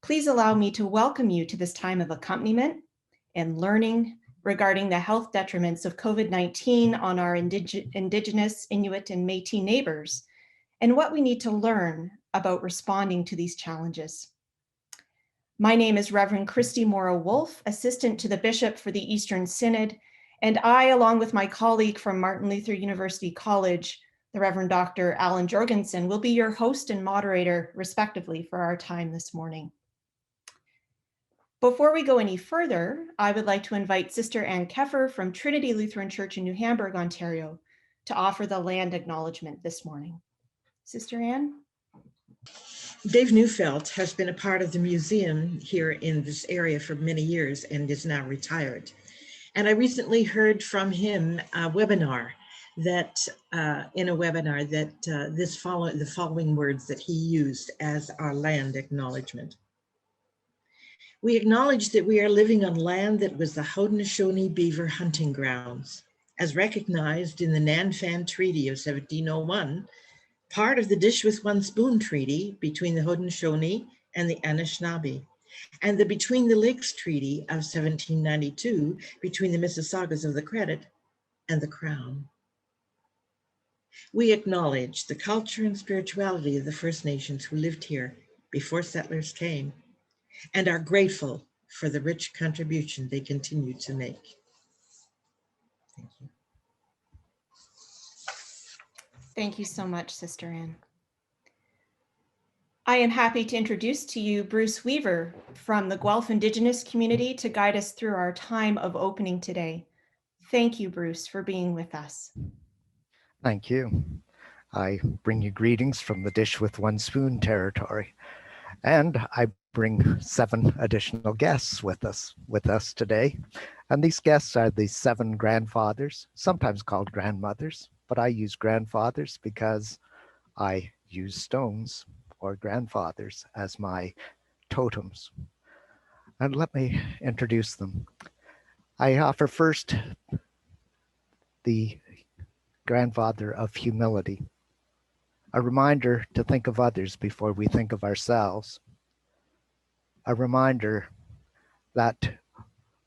Please allow me to welcome you to this time of accompaniment and learning regarding the health detriments of COVID-19 on our Indigenous, Inuit, and Métis neighbors, and what we need to learn about responding to these challenges. My name is Reverend Christy Morrow-Wolf, Assistant to the Bishop for the Eastern Synod, and I, along with my colleague from Martin Luther University College, the Reverend Dr. Alan Jorgensen, will be your host and moderator, respectively, for our time this morning. Before we go any further, I would like to invite Sister Ann Keffer from Trinity Lutheran Church in New Hamburg, Ontario, to offer the land acknowledgement this morning. Sister Ann? Dave Neufeld has been a part of the museum here in this area for many years and is now retired. And I recently heard from him a webinar that, the following words that he used as our land acknowledgement. We acknowledge that we are living on land that was the Haudenosaunee beaver hunting grounds, as recognized in the Nanfan Treaty of 1701, part of the Dish with One Spoon Treaty between the Haudenosaunee and the Anishinaabe, and the Between the Lakes Treaty of 1792 between the Mississaugas of the Credit and the Crown. We acknowledge the culture and spirituality of the First Nations who lived here before settlers came, and are grateful for the rich contribution they continue to make. Thank you. Thank you so much, Sister Ann. I am happy to introduce to you Bruce Weaver from the Guelph Indigenous community to guide us through our time of opening today. Thank you, Bruce, for being with us. Thank you. I bring you greetings from the Dish with One Spoon territory, and I bring 7 additional guests with us today. And these guests are the 7 grandfathers, sometimes called grandmothers, but I use grandfathers because I use stones or grandfathers as my totems. And let me introduce them. I offer first the grandfather of humility, a reminder to think of others before we think of ourselves, a reminder that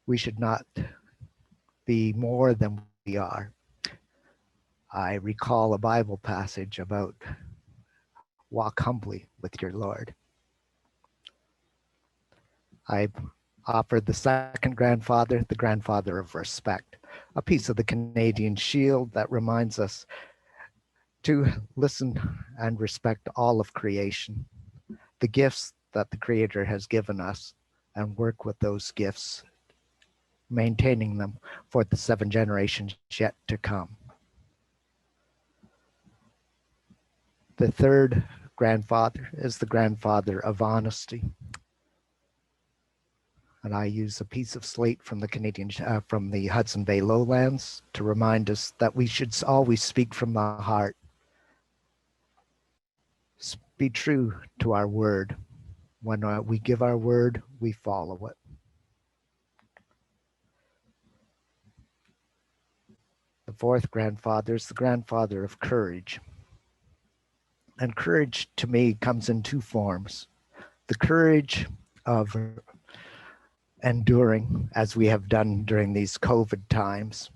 we should not be more than we are. I recall a Bible passage about walk humbly with your Lord. I offer the second grandfather, the grandfather of respect, a piece of the Canadian shield that reminds us to listen and respect all of creation, the gifts that the Creator has given us, and work with those gifts, maintaining them for the 7 generations yet to come. The third grandfather is the grandfather of honesty. And I use a piece of slate from the from the Hudson Bay lowlands to remind us that we should always speak from the heart. Be true to our word. When we give our word, we follow it. The fourth grandfather is the grandfather of courage. And courage to me comes in 2 forms. The courage of enduring, as we have done during these COVID times,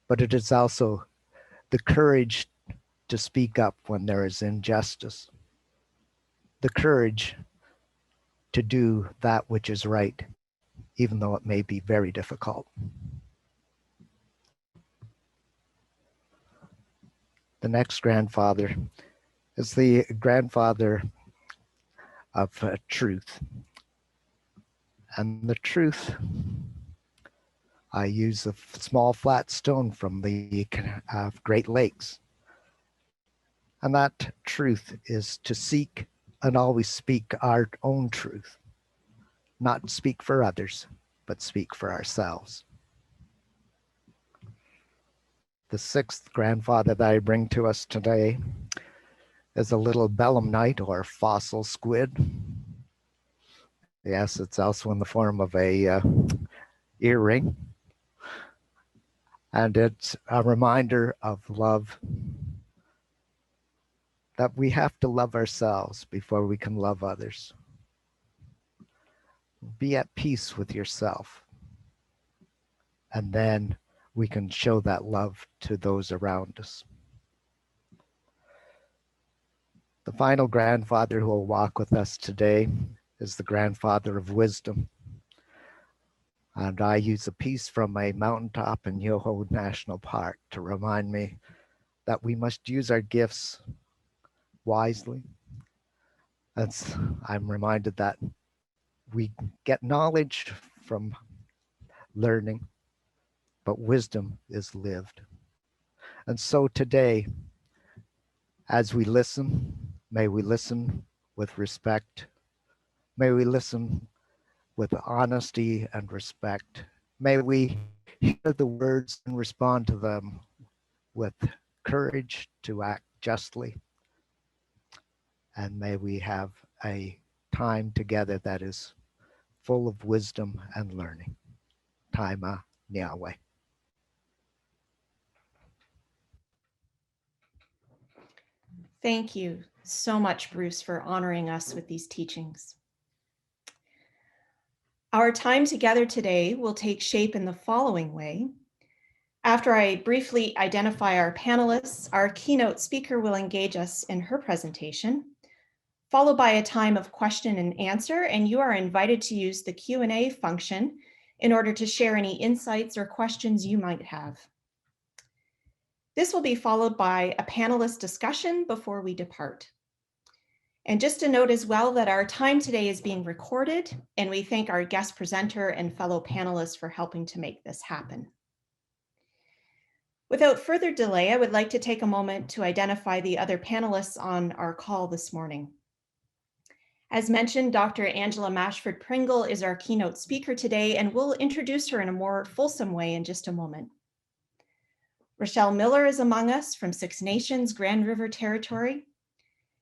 but it is also the courage to speak up when there is injustice, the courage to do that which is right, even though it may be very difficult. The next grandfather is the grandfather of truth. And the truth, I use a small flat stone from the Great Lakes. And that truth is to seek and always speak our own truth, not speak for others, but speak for ourselves. The 6th grandfather that I bring to us today is a little belemnite or fossil squid. Yes, it's also in the form of a earring. And it's a reminder of love, that we have to love ourselves before we can love others. be at peace with yourself. And then we can show that love to those around us. The final grandfather who will walk with us today is the grandfather of wisdom. And I use a piece from a mountaintop in Yoho National Park to remind me that we must use our gifts wisely. I'm reminded that we get knowledge from learning, but wisdom is lived. And so today, as we listen, may we listen with respect. May we listen with honesty and respect. May we hear the words and respond to them with courage to act justly. And may we have a time together that is full of wisdom and learning. Taima Niawe. Thank you so much, Bruce, for honoring us with these teachings. Our time together today will take shape in the following way. After I briefly identify our panelists, our keynote speaker will engage us in her presentation, followed by a time of question and answer, and you are invited to use the Q&A function in order to share any insights or questions you might have. This will be followed by a panelist discussion before we depart. And just a note as well that our time today is being recorded, and we thank our guest presenter and fellow panelists for helping to make this happen. Without further delay, I would like to take a moment to identify the other panelists on our call this morning. As mentioned, Dr. Angela Mashford-Pringle is our keynote speaker today, and we'll introduce her in a more fulsome way in just a moment. Richelle Miller is among us from Six Nations, Grand River Territory.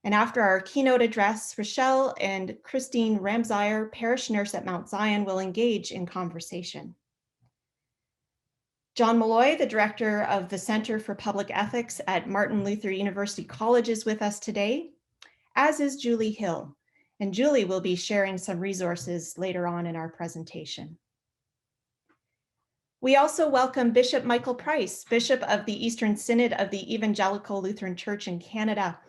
And after our keynote address, Richelle and Christine Ramseyer, parish nurse at Mount Zion, will engage in conversation. John Malloy, the director of the Center for Public Ethics at Martin Luther University College, is with us today, as is Julie Hill. And Julie will be sharing some resources later on in our presentation. We also welcome Bishop Michael Price, Bishop of the Eastern Synod of the Evangelical Lutheran Church in Canada.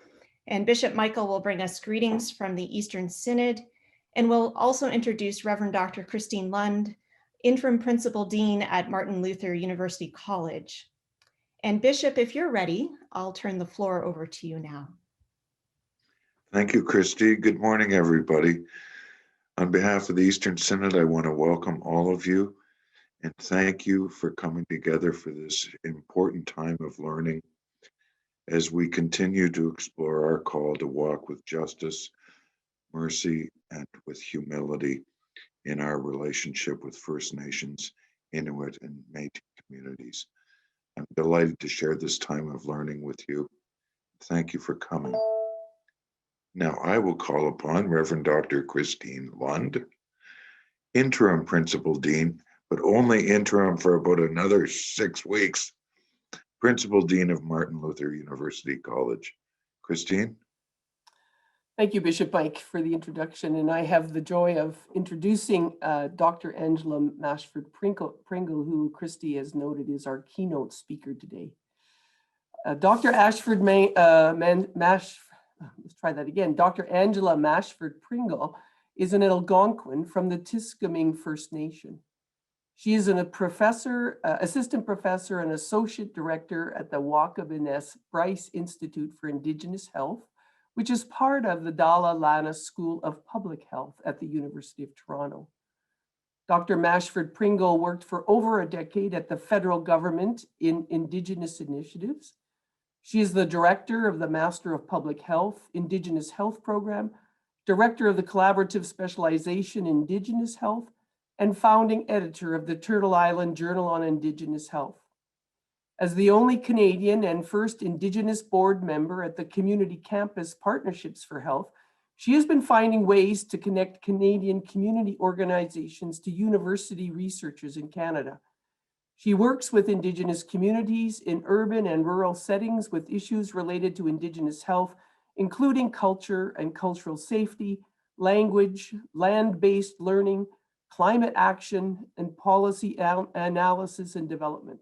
And Bishop Michael will bring us greetings from the Eastern Synod, and will also introduce Reverend Dr. Christine Lund, Interim Principal Dean at Martin Luther University College. And Bishop, if you're ready, I'll turn the floor over to you now. Thank you, Christy. Good morning, everybody. On behalf of the Eastern Synod, I want to welcome all of you and thank you for coming together for this important time of learning as we continue to explore our call to walk with justice, mercy, and with humility in our relationship with First Nations, Inuit, and Métis communities. I'm delighted to share this time of learning with you. Thank you for coming. Now I will call upon Reverend Dr. Christine Lund, Interim Principal Dean, but only interim for about another 6 weeks, Principal Dean of Martin Luther University College. Christine? Thank you, Bishop Mike, for the introduction. And I have the joy of introducing Dr. Angela Mashford-Pringle, who Christy has noted is our keynote speaker today. Dr. Dr. Angela Mashford-Pringle is an Algonquin from the Tiskaming First Nation. She is a professor, assistant professor and associate director at the Waakebiness-Bryce Institute for Indigenous Health, which is part of the Dalla Lana School of Public Health at the University of Toronto. Dr. Mashford-Pringle worked for over a decade at the federal government in Indigenous initiatives. She is the director of the Master of Public Health Indigenous Health Program, director of the Collaborative Specialization in Indigenous Health, and founding editor of the Turtle Island Journal on Indigenous Health. As the only Canadian and first Indigenous board member at the Community Campus Partnerships for Health, she has been finding ways to connect Canadian community organizations to university researchers in Canada. She works with Indigenous communities in urban and rural settings with issues related to Indigenous health, including culture and cultural safety, language, land-based learning, climate action, and policy analysis and development.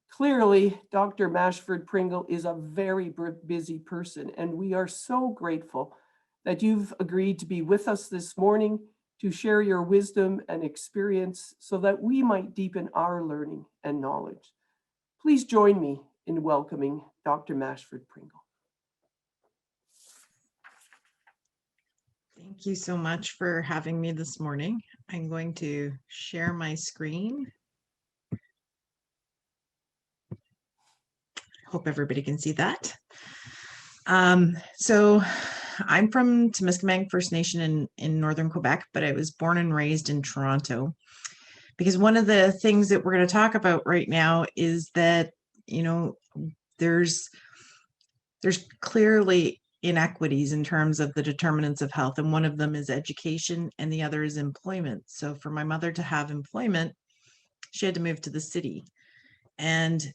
Clearly, Dr. Mashford-Pringle is a very busy person, and we are so grateful that you've agreed to be with us this morning to share your wisdom and experience so that we might deepen our learning and knowledge. Please join me in welcoming Dr. Mashford-Pringle. Thank you so much for having me this morning. I'm going to share my screen. Hope everybody can see that. So I'm from Timiskaming First Nation in Northern Quebec, but I was born and raised in Toronto. Because one of the things that we're going to talk about right now is that, you know, there's clearly inequities in terms of the determinants of health, and one of them is education and the other is employment. So for my mother to have employment, she had to move to the city. And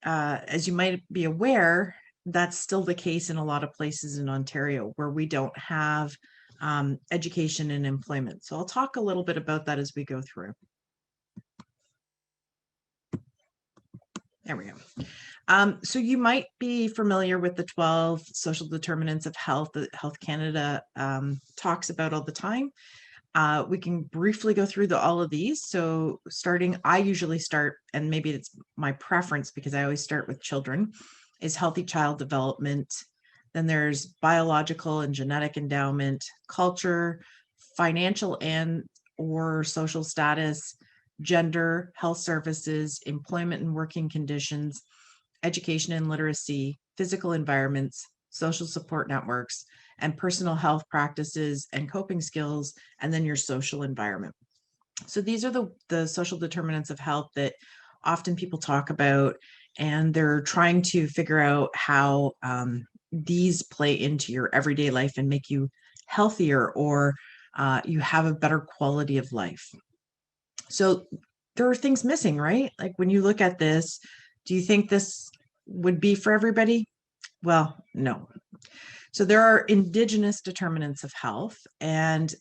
as you might be aware, that's still the case in a lot of places in Ontario where we don't have education and employment. So I'll talk a little bit about that as we go through. There we go. So you might be familiar with the 12 social determinants of health that Health Canada talks about all the time. We can briefly go through all of these. So I usually start, and maybe it's my preference because I always start with children, is healthy child development. Then there's biological and genetic endowment, culture, financial and or social status, gender, health services, employment and working conditions, education and literacy, physical environments, social support networks, and personal health practices and coping skills, and then your social environment. So these are the social determinants of health that often people talk about, and they're trying to figure out how these play into your everyday life and make you healthier or you have a better quality of life. So there are things missing, right? Like when you look at this, do you think this would be for everybody? Well, no. So there are Indigenous determinants of health. And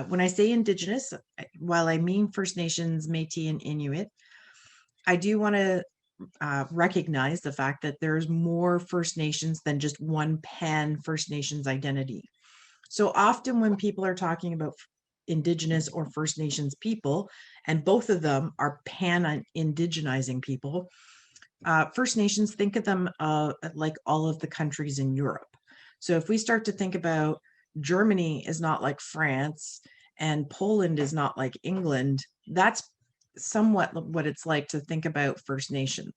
when I say Indigenous, while I mean First Nations, Metis and Inuit, I do want to recognize the fact that there's more First Nations than just one pan First Nations identity. So often when people are talking about Indigenous or First Nations people, and both of them are pan-indigenizing people, First Nations think of them like all of the countries in Europe. So if we start to think about Germany is not like France and Poland is not like England, that's somewhat what it's like to think about First Nations.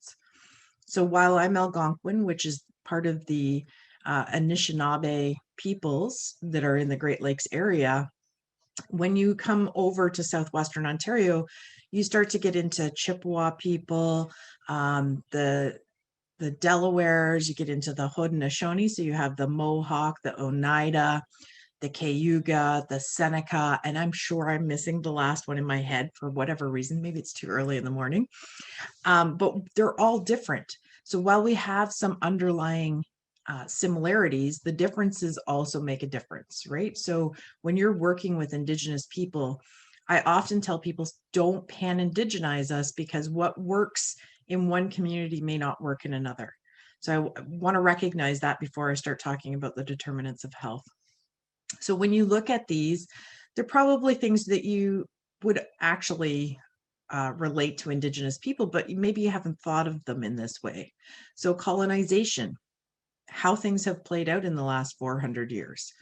So while I'm Algonquin, which is part of the Anishinaabe peoples that are in the Great Lakes area, when you come over to Southwestern Ontario, you start to get into Chippewa people, the Delawares, you get into the Haudenosaunee, so you have the Mohawk, the Oneida, the Cayuga, the Seneca, and I'm sure I'm missing the last one in my head for whatever reason. Maybe it's too early in the morning, but they're all different. So while we have some underlying similarities, the differences also make a difference, right? So when you're working with Indigenous people, I often tell people don't pan-indigenize us because what works in one community may not work in another. So I want to recognize that before I start talking about the determinants of health. So when you look at these, they're probably things that you would actually relate to Indigenous people, but maybe you haven't thought of them in this way. So colonization, how things have played out in the last 400 years.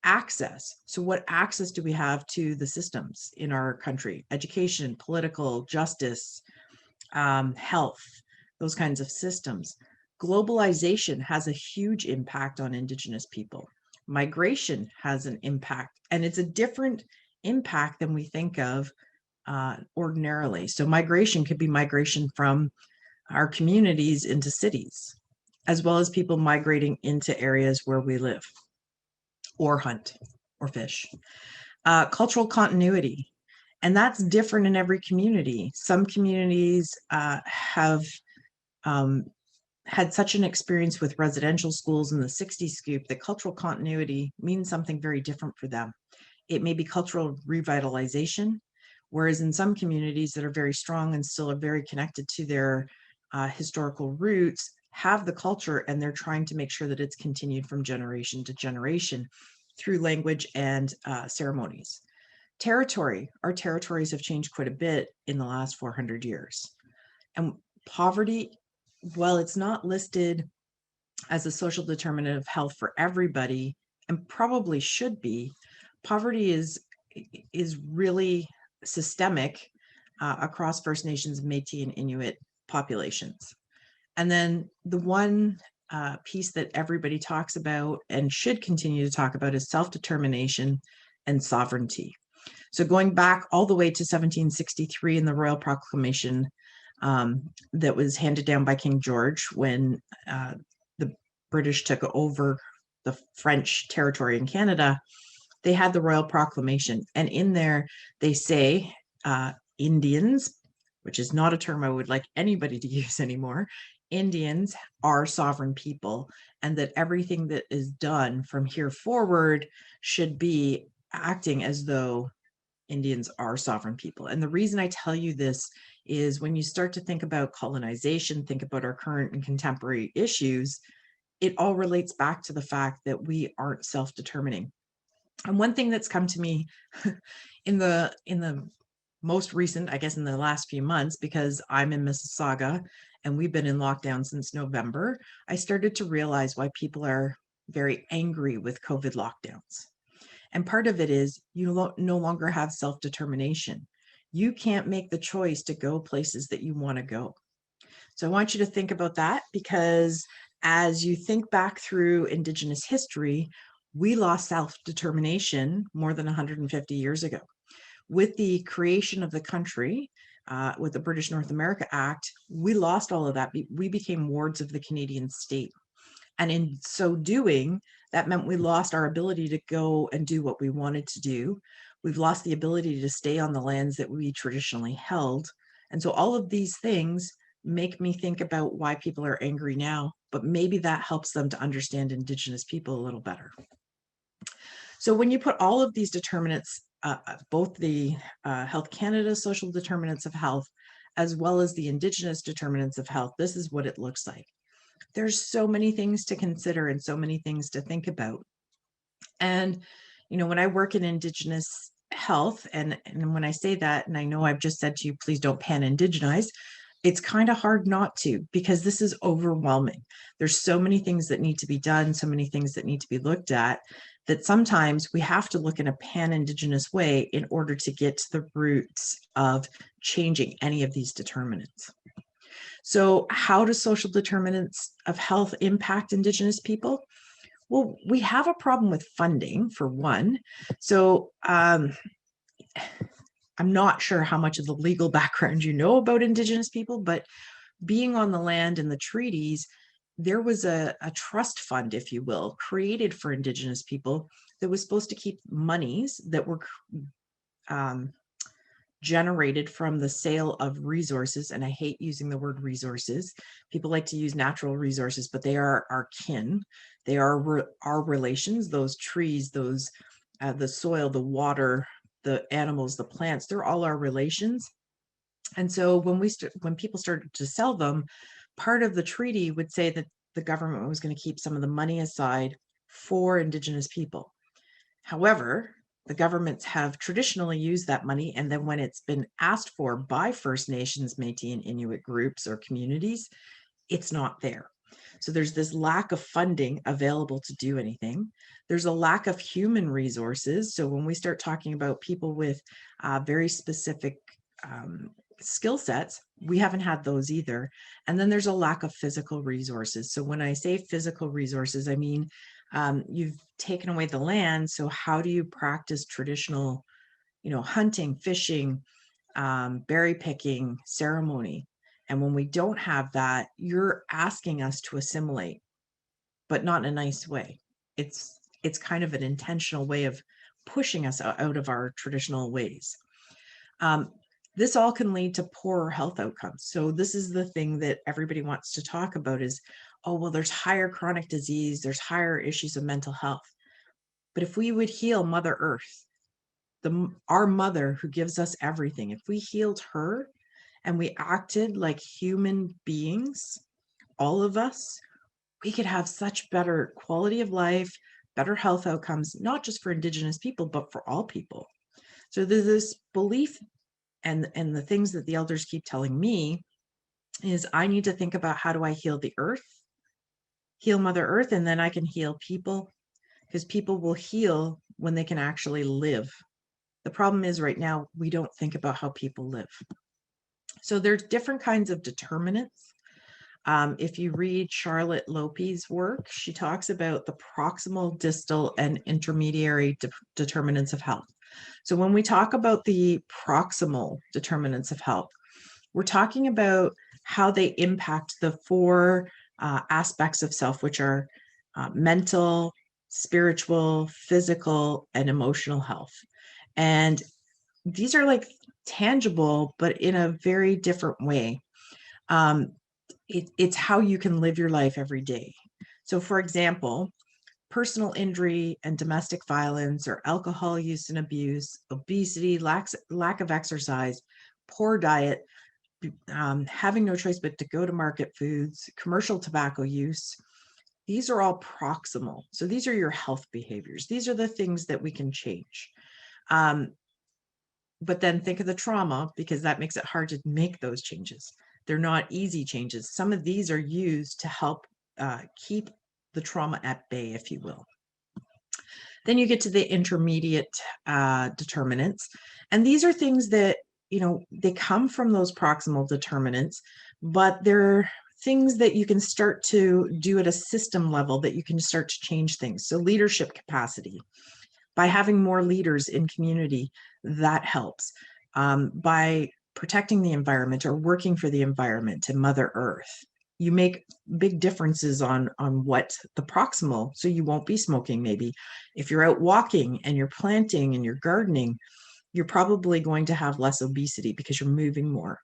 Access, so what access do we have to the systems in our country? Education, political, justice, health, those kinds of systems. Globalization has a huge impact on Indigenous people. Migration has an impact, and it's a different impact than we think of ordinarily. So migration could be migration from our communities into cities, as well as people migrating into areas where we live or hunt or fish. Cultural continuity, and that's different in every community. Some communities have had such an experience with residential schools in the 60s scoop that cultural continuity means something very different for them. It may be cultural revitalization, Whereas in some communities that are very strong and still are very connected to their historical roots, have the culture, and they're trying to make sure that it's continued from generation to generation through language and ceremonies. Territory, our territories have changed quite a bit in the last 400 years. And poverty, while it's not listed as a social determinant of health for everybody, and probably should be, poverty is really systemic across First Nations, Métis, and Inuit populations. And then the one piece that everybody talks about and should continue to talk about is self-determination and sovereignty. So going back all the way to 1763 in the Royal Proclamation that was handed down by King George when the British took over the French territory in Canada, they had the Royal Proclamation. And in there, they say Indians, which is not a term I would like anybody to use anymore, Indians are sovereign people, and that everything that is done from here forward should be acting as though Indians are sovereign people. And the reason I tell you this is when you start to think about colonization, think about our current and contemporary issues, it all relates back to the fact that we aren't self-determining. And one thing that's come to me in the most recent, I guess in the last few months, because I'm in Mississauga and we've been in lockdown since November, I started to realize why people are very angry with COVID lockdowns. And part of it is you no longer have self-determination. You can't make the choice to go places that you want to go. So I want you to think about that, because as you think back through Indigenous history, we lost self-determination more than 150 years ago. With the creation of the country, with the British North America Act, we lost all of that. We became wards of the Canadian state. And in so doing, that meant we lost our ability to go and do what we wanted to do. We've lost the ability to stay on the lands that we traditionally held. And so all of these things make me think about why people are angry now, but maybe that helps them to understand Indigenous people a little better. So when you put all of these determinants, both the Health Canada social determinants of health, as well as the Indigenous determinants of health, this is what it looks like. There's so many things to consider and so many things to think about. And, you know, when I work in Indigenous health, and when I say that, and I know I've just said to you, please don't pan-Indigenize, it's kind of hard not to, because this is overwhelming. There's so many things that need to be done, so many things that need to be looked at, that sometimes we have to look in a pan-Indigenous way in order to get to the roots of changing any of these determinants. So how do social determinants of health impact Indigenous people? Well, we have a problem with funding, for one. So I'm not sure how much of the legal background you know about Indigenous people, but being on the land and the treaties, there was a trust fund, if you will, created for Indigenous people that was supposed to keep monies that were generated from the sale of resources. And I hate using the word resources. People like to use natural resources, but they are our kin. They are our relations, those trees, those the soil, the water, the animals, the plants, they're all our relations. And so when people started to sell them, part of the treaty would say that the government was going to keep some of the money aside for Indigenous people. However, the governments have traditionally used that money, and then when it's been asked for by First Nations, Métis, and Inuit groups or communities, it's not there. So there's this lack of funding available to do anything. There's a lack of human resources. So when we start talking about people with very specific skill sets, we haven't had those either. And then there's a lack of physical resources. So when I say physical resources, I mean, you've taken away the land. So how do you practice traditional, hunting, fishing, berry picking, ceremony? And when we don't have that, you're asking us to assimilate, but not in a nice way. It's kind of an intentional way of pushing us out of our traditional ways. This all can lead to poorer health outcomes. So this is the thing that everybody wants to talk about is, oh, well, there's higher chronic disease, there's higher issues of mental health. But if we would heal Mother Earth, our mother who gives us everything, if we healed her and we acted like human beings, all of us, we could have such better quality of life, better health outcomes, not just for Indigenous people, but for all people. So there's this belief, and the things that the elders keep telling me is I need to think about, how do I heal the earth, heal Mother Earth, and then I can heal people, because people will heal when they can actually live. The problem is right now, we don't think about how people live. So there's different kinds of determinants. If you read Charlotte Lope's work, she talks about the proximal, distal, and intermediary determinants of health. So when we talk about the proximal determinants of health, we're talking about how they impact the four aspects of self, which are mental, spiritual, physical, and emotional health. And these are like tangible, but in a very different way. It's how you can live your life every day. So for example, personal injury and domestic violence, or alcohol use and abuse, obesity, lack of exercise, poor diet, having no choice but to go to market foods, commercial tobacco use, these are all proximal. So these are your health behaviors. These are the things that we can change. But then think of the trauma, because that makes it hard to make those changes. They're not easy changes. Some of these are used to help keep the trauma at bay, if you will. Then you get to the intermediate determinants. And these are things that, you know, they come from those proximal determinants, but they're things that you can start to do at a system level, that you can start to change things. So leadership capacity, by having more leaders in community, that helps. By protecting the environment or working for the environment and Mother Earth, you make big differences on what the proximal, so you won't be smoking maybe. If you're out walking and you're planting and you're gardening, you're probably going to have less obesity because you're moving more.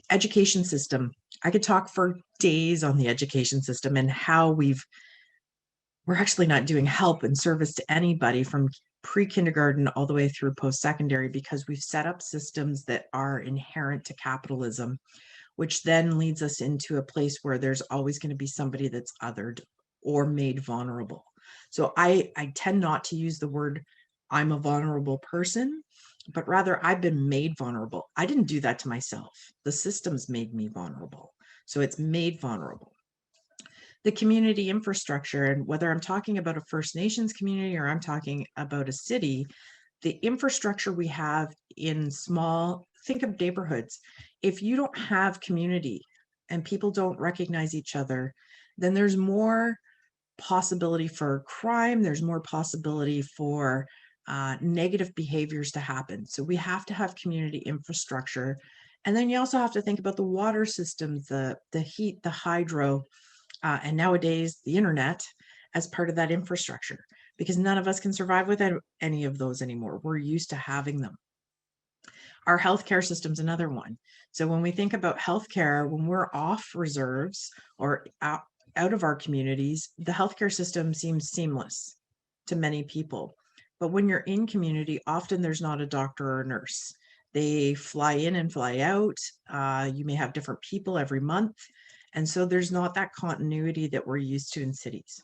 Education system. I could talk for days on the education system and how we're actually not doing help and service to anybody from pre-kindergarten all the way through post-secondary, because we've set up systems that are inherent to capitalism, which then leads us into a place where there's always going to be somebody that's othered or made vulnerable. So I tend not to use the word I'm a vulnerable person, but rather I've been made vulnerable. I didn't do that to myself. The systems made me vulnerable. So it's made vulnerable. The community infrastructure, and whether I'm talking about a First Nations community or I'm talking about a city, the infrastructure we have in small, think of neighborhoods. If you don't have community and people don't recognize each other, then there's more possibility for crime, there's more possibility for negative behaviors to happen. So we have to have community infrastructure. And then you also have to think about the water systems, the heat, the hydro, and nowadays the internet as part of that infrastructure, because none of us can survive without any of those anymore. We're used to having them. Our healthcare system's another one. So when we think about healthcare, when we're off reserves or out of our communities, the healthcare system seems seamless to many people. But when you're in community, often there's not a doctor or a nurse. They fly in and fly out. You may have different people every month. And so there's not that continuity that we're used to in cities.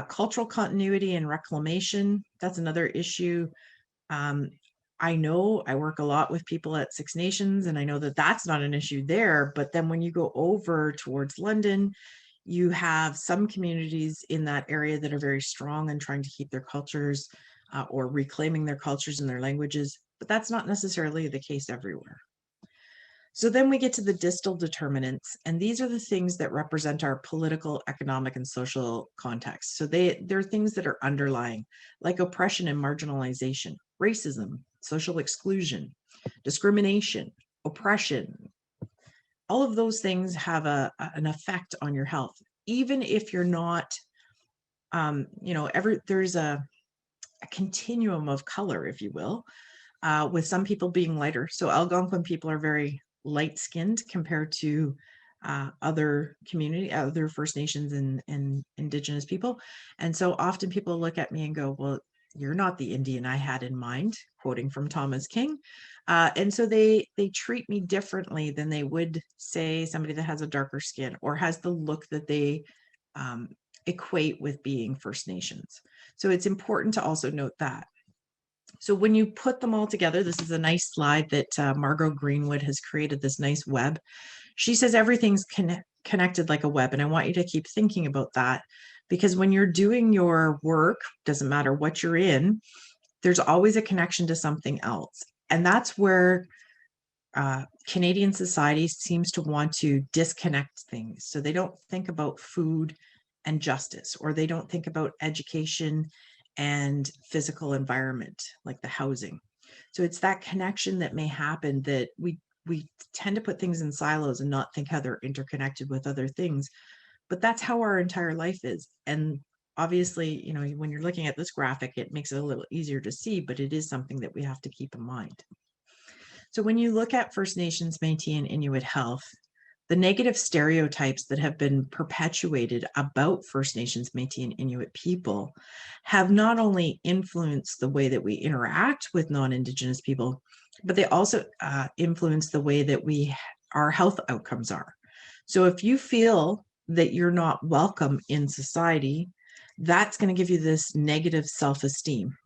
Cultural continuity and reclamation, that's another issue. I know I work a lot with people at Six Nations, and I know that that's not an issue there. But then when you go over towards London, you have some communities in that area that are very strong and trying to keep their cultures or reclaiming their cultures and their languages, but that's not necessarily the case everywhere. So then we get to the distal determinants, and these are the things that represent our political, economic, and social context. So they're things that are underlying, like oppression and marginalization, racism, social exclusion, discrimination, oppression. All of those things have an effect on your health, even if you're not, there's a continuum of color, if you will, with some people being lighter. So Algonquin people are very light-skinned compared to other First Nations and Indigenous people. And so often people look at me and go, well, you're not the Indian I had in mind, quoting from Thomas King. And so they treat me differently than they would say somebody that has a darker skin or has the look that they equate with being First Nations. So it's important to also note that. So when you put them all together, this is a nice slide that Margot Greenwood has created, this nice web. She says everything's connected like a web. And I want you to keep thinking about that, because when you're doing your work, doesn't matter what you're in, there's always a connection to something else. And that's where Canadian society seems to want to disconnect things. So they don't think about food and justice, or they don't think about education and physical environment, like the housing. So it's that connection that may happen that we tend to put things in silos and not think how they're interconnected with other things. But that's how our entire life is. And obviously, you know, when you're looking at this graphic, it makes it a little easier to see, but it is something that we have to keep in mind. So when you look at First Nations, Métis and Inuit health, the negative stereotypes that have been perpetuated about First Nations, Métis and Inuit people have not only influenced the way that we interact with non-Indigenous people, but they also influence the way that our health outcomes are. So if you feel that you're not welcome in society, that's going to give you this negative self-esteem,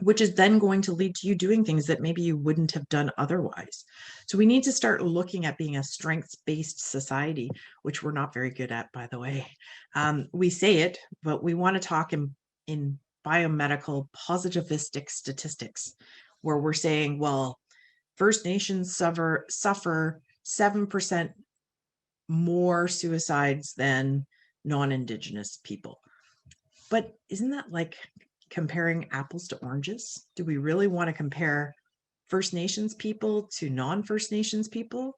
which is then going to lead to you doing things that maybe you wouldn't have done otherwise. So we need to start looking at being a strengths-based society, which we're not very good at, by the way. We say it, but we want to talk in biomedical positivistic statistics, where we're saying, well, First Nations suffer 7% more suicides than non-Indigenous people. But isn't that like comparing apples to oranges? Do we really want to compare First Nations people to non-First Nations people?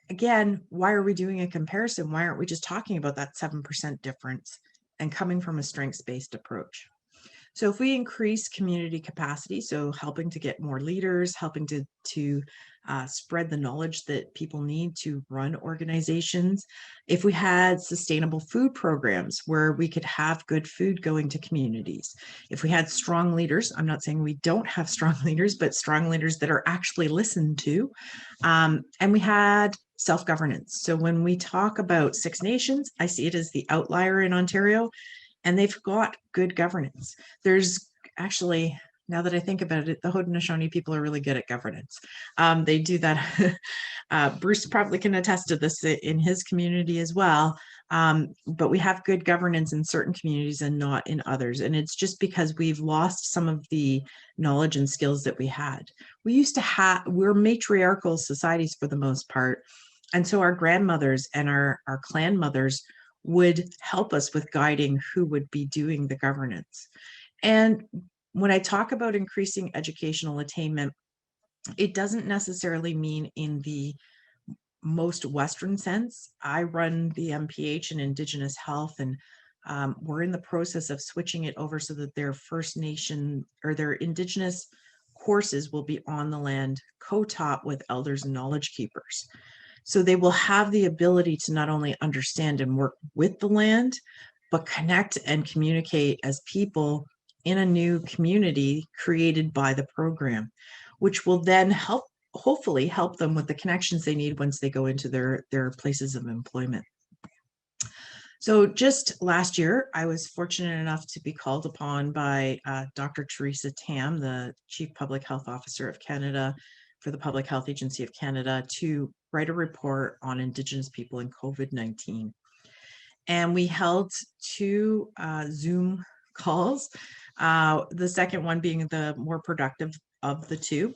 Again, why are we doing a comparison? Why aren't we just talking about that 7% difference and coming from a strengths-based approach? So if we increase community capacity, so helping to get more leaders, helping to spread the knowledge that people need to run organizations, if we had sustainable food programs where we could have good food going to communities, if we had strong leaders, I'm not saying we don't have strong leaders, but strong leaders that are actually listened to, and we had self-governance. So when we talk about Six Nations, I see it as the outlier in Ontario, and they've got good governance. There's actually, now that I think about it, the Haudenosaunee people are really good at governance. They do that. Bruce probably can attest to this in his community as well. But we have good governance in certain communities and not in others. And it's just because we've lost some of the knowledge and skills that we had. We used to we're matriarchal societies for the most part. And so our grandmothers and our clan mothers would help us with guiding who would be doing the governance. And when I talk about increasing educational attainment, it doesn't necessarily mean in the most Western sense. I run the MPH in Indigenous Health, and we're in the process of switching it over so that their First Nation or their Indigenous courses will be on the land, co-taught with elders and knowledge keepers. So they will have the ability to not only understand and work with the land, but connect and communicate as people in a new community created by the program, which will then hopefully help them with the connections they need once they go into their places of employment. So just last year, I was fortunate enough to be called upon by Dr. Teresa Tam, the Chief Public Health Officer of Canada for the Public Health Agency of Canada, to write a report on Indigenous people and COVID-19. And we held 2 Zoom calls, the second one being the more productive of the 2.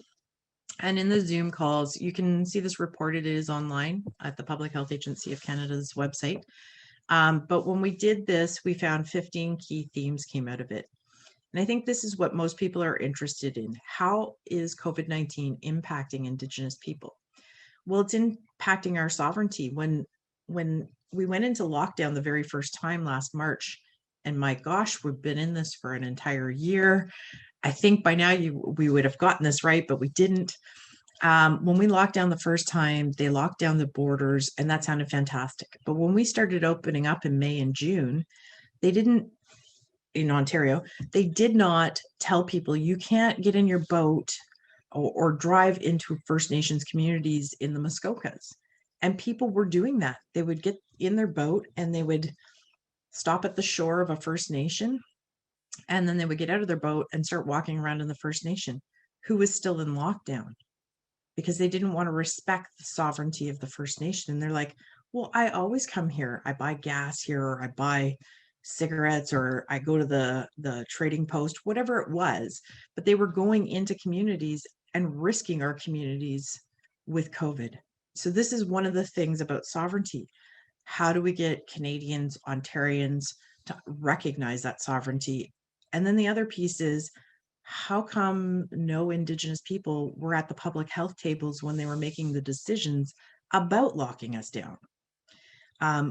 And in the Zoom calls, you can see this report. It is online at the Public Health Agency of Canada's website. But when we did this, we found 15 key themes came out of it. And I think this is what most people are interested in. How is COVID-19 impacting Indigenous people? Well, it's impacting our sovereignty. When we went into lockdown the very first time last March, and my gosh, we've been in this for an entire year. I think by now we would have gotten this right, but we didn't. When we locked down the first time, they locked down the borders, and that sounded fantastic. But when we started opening up in May and June, in Ontario, they did not tell people you can't get in your boat or drive into First Nations communities in the Muskokas. And people were doing that. They would get in their boat and they would stop at the shore of a First Nation, and then they would get out of their boat and start walking around in the First Nation who was still in lockdown, because they didn't want to respect the sovereignty of the First Nation. And they're like, well, I always come here. I buy gas here, or I buy cigarettes, or I go to the trading post, whatever it was. But they were going into communities and risking our communities with COVID. So this is one of the things about sovereignty. How do we get Canadians, Ontarians to recognize that sovereignty? And then the other piece is, how come no Indigenous people were at the public health tables when they were making the decisions about locking us down?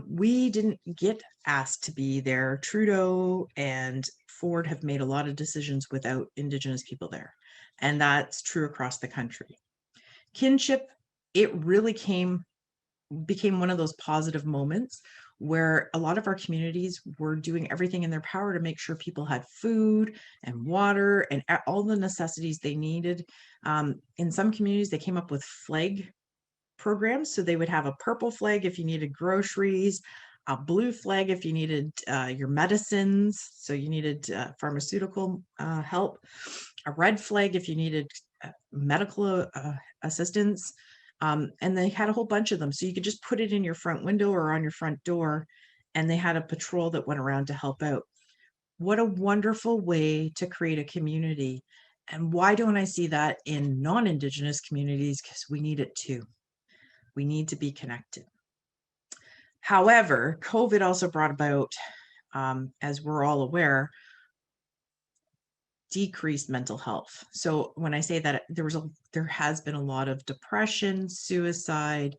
We didn't get asked to be there. Trudeau and Ford have made a lot of decisions without Indigenous people there. And that's true across the country. Kinship, it really became one of those positive moments where a lot of our communities were doing everything in their power to make sure people had food and water and all the necessities they needed. In some communities, they came up with flag programs. So they would have a purple flag if you needed groceries, a blue flag if you needed your medicines, so you needed pharmaceutical help, a red flag if you needed medical assistance. And they had a whole bunch of them. So you could just put it in your front window or on your front door, and they had a patrol that went around to help out. What a wonderful way to create a community. And why don't I see that in non-Indigenous communities? Because we need it too. We need to be connected. However, COVID also brought about, as we're all aware, decreased mental health. So when I say that, there has been a lot of depression, suicide,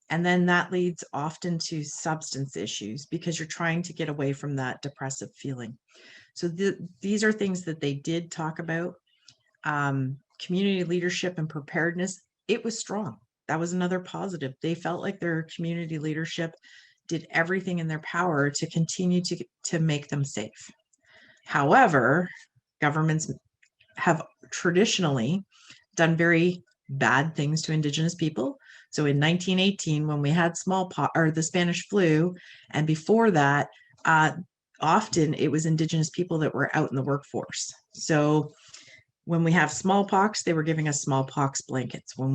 and then that leads often to substance issues because you're trying to get away from that depressive feeling. So these are things that they did talk about. Community leadership and preparedness, it was strong. That was another positive. They felt like their community leadership did everything in their power to continue to make them safe. However, governments have traditionally done very bad things to Indigenous people. So in 1918, when we had smallpox or the Spanish flu, and before that, often it was Indigenous people that were out in the workforce. So when we have smallpox, they were giving us smallpox blankets. When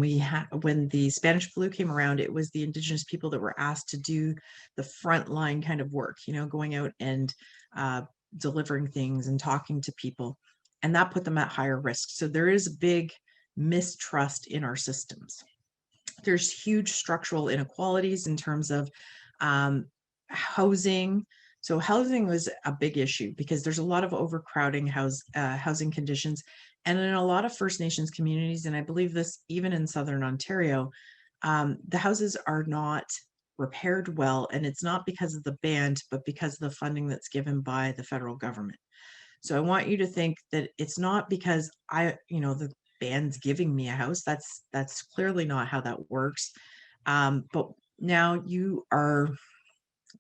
the Spanish flu came around, it was the Indigenous people that were asked to do the frontline kind of work, going out and delivering things and talking to people. And that put them at higher risk. So there is a big mistrust in our systems. There's huge structural inequalities in terms of housing. So housing was a big issue because there's a lot of overcrowding housing conditions. And in a lot of First Nations communities, and I believe this even in Southern Ontario, the houses are not repaired well. And it's not because of the band, but because of the funding that's given by the federal government. So I want you to think that it's not because the band's giving me a house. That's clearly not how that works. But now you are,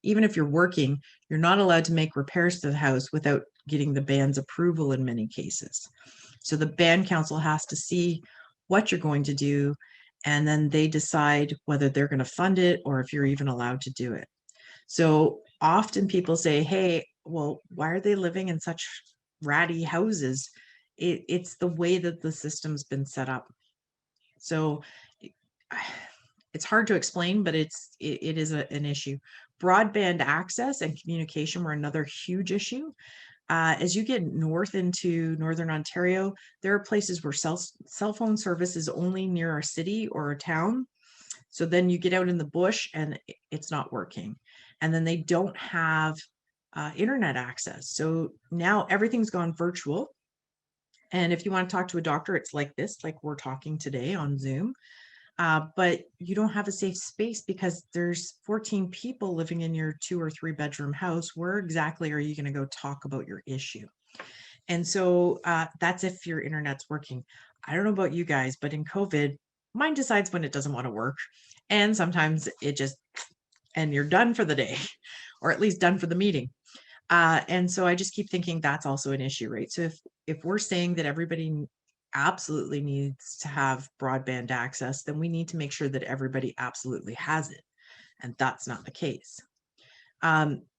even if you're working, you're not allowed to make repairs to the house without getting the band's approval in many cases. So the band council has to see what you're going to do, and then they decide whether they're going to fund it or if you're even allowed to do it. So often people say, hey, well, why are they living in such ratty houses? It's the way that the system's been set up. So it's hard to explain, but it is an issue. Broadband access and communication were another huge issue. As you get north into Northern Ontario, there are places where cell phone service is only near a city or a town. So then you get out in the bush and it's not working. And then they don't have internet access. So now everything's gone virtual. And if you want to talk to a doctor, it's like this, like we're talking today on Zoom. But you don't have a safe space because there's 14 people living in your 2 or 3 bedroom house. Where exactly are you going to go talk about your issue? And so that's if your internet's working. I don't know about you guys, but in COVID, mine decides when it doesn't want to work. And sometimes and you're done for the day, or at least done for the meeting. And so I just keep thinking that's also an issue, right? So if we're saying that everybody absolutely needs to have broadband access, then we need to make sure that everybody absolutely has it. And that's not the case.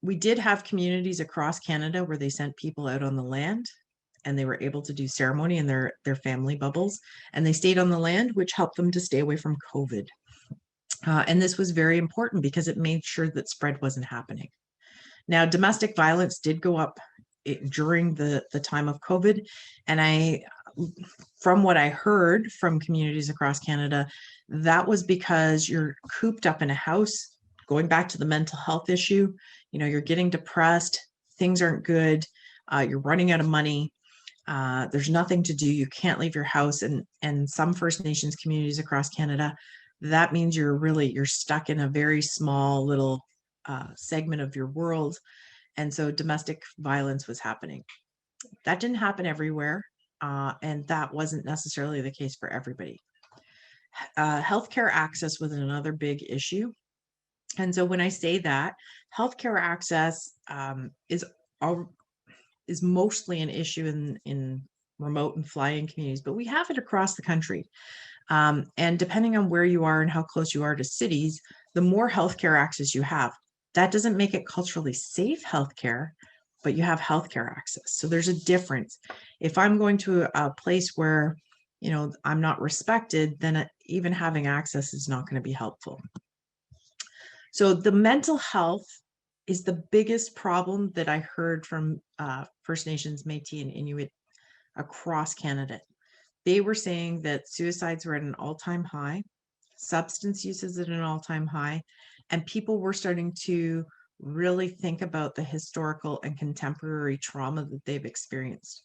We did have communities across Canada where they sent people out on the land and they were able to do ceremony in their family bubbles, and they stayed on the land, which helped them to stay away from COVID. And this was very important because it made sure that spread wasn't happening. Now, domestic violence did go up during the time of COVID. And from what I heard from communities across Canada, that was because you're cooped up in a house, going back to the mental health issue, you're getting depressed, things aren't good, you're running out of money, there's nothing to do, you can't leave your house. And some First Nations communities across Canada, that means you're stuck in a very small little segment of your world. And so domestic violence was happening. That didn't happen everywhere. And that wasn't necessarily the case for everybody. Healthcare access was another big issue. And so when I say that, healthcare access is mostly an issue in remote and fly-in communities, but we have it across the country. And depending on where you are and how close you are to cities, the more healthcare access you have. That doesn't make it culturally safe healthcare, but you have healthcare access. So there's a difference. If I'm going to a place where, I'm not respected, then even having access is not going to be helpful. So the mental health is the biggest problem that I heard from First Nations, Métis and Inuit across Canada. They were saying that suicides were at an all-time high, substance use is at an all-time high, and people were starting to really think about the historical and contemporary trauma that they've experienced.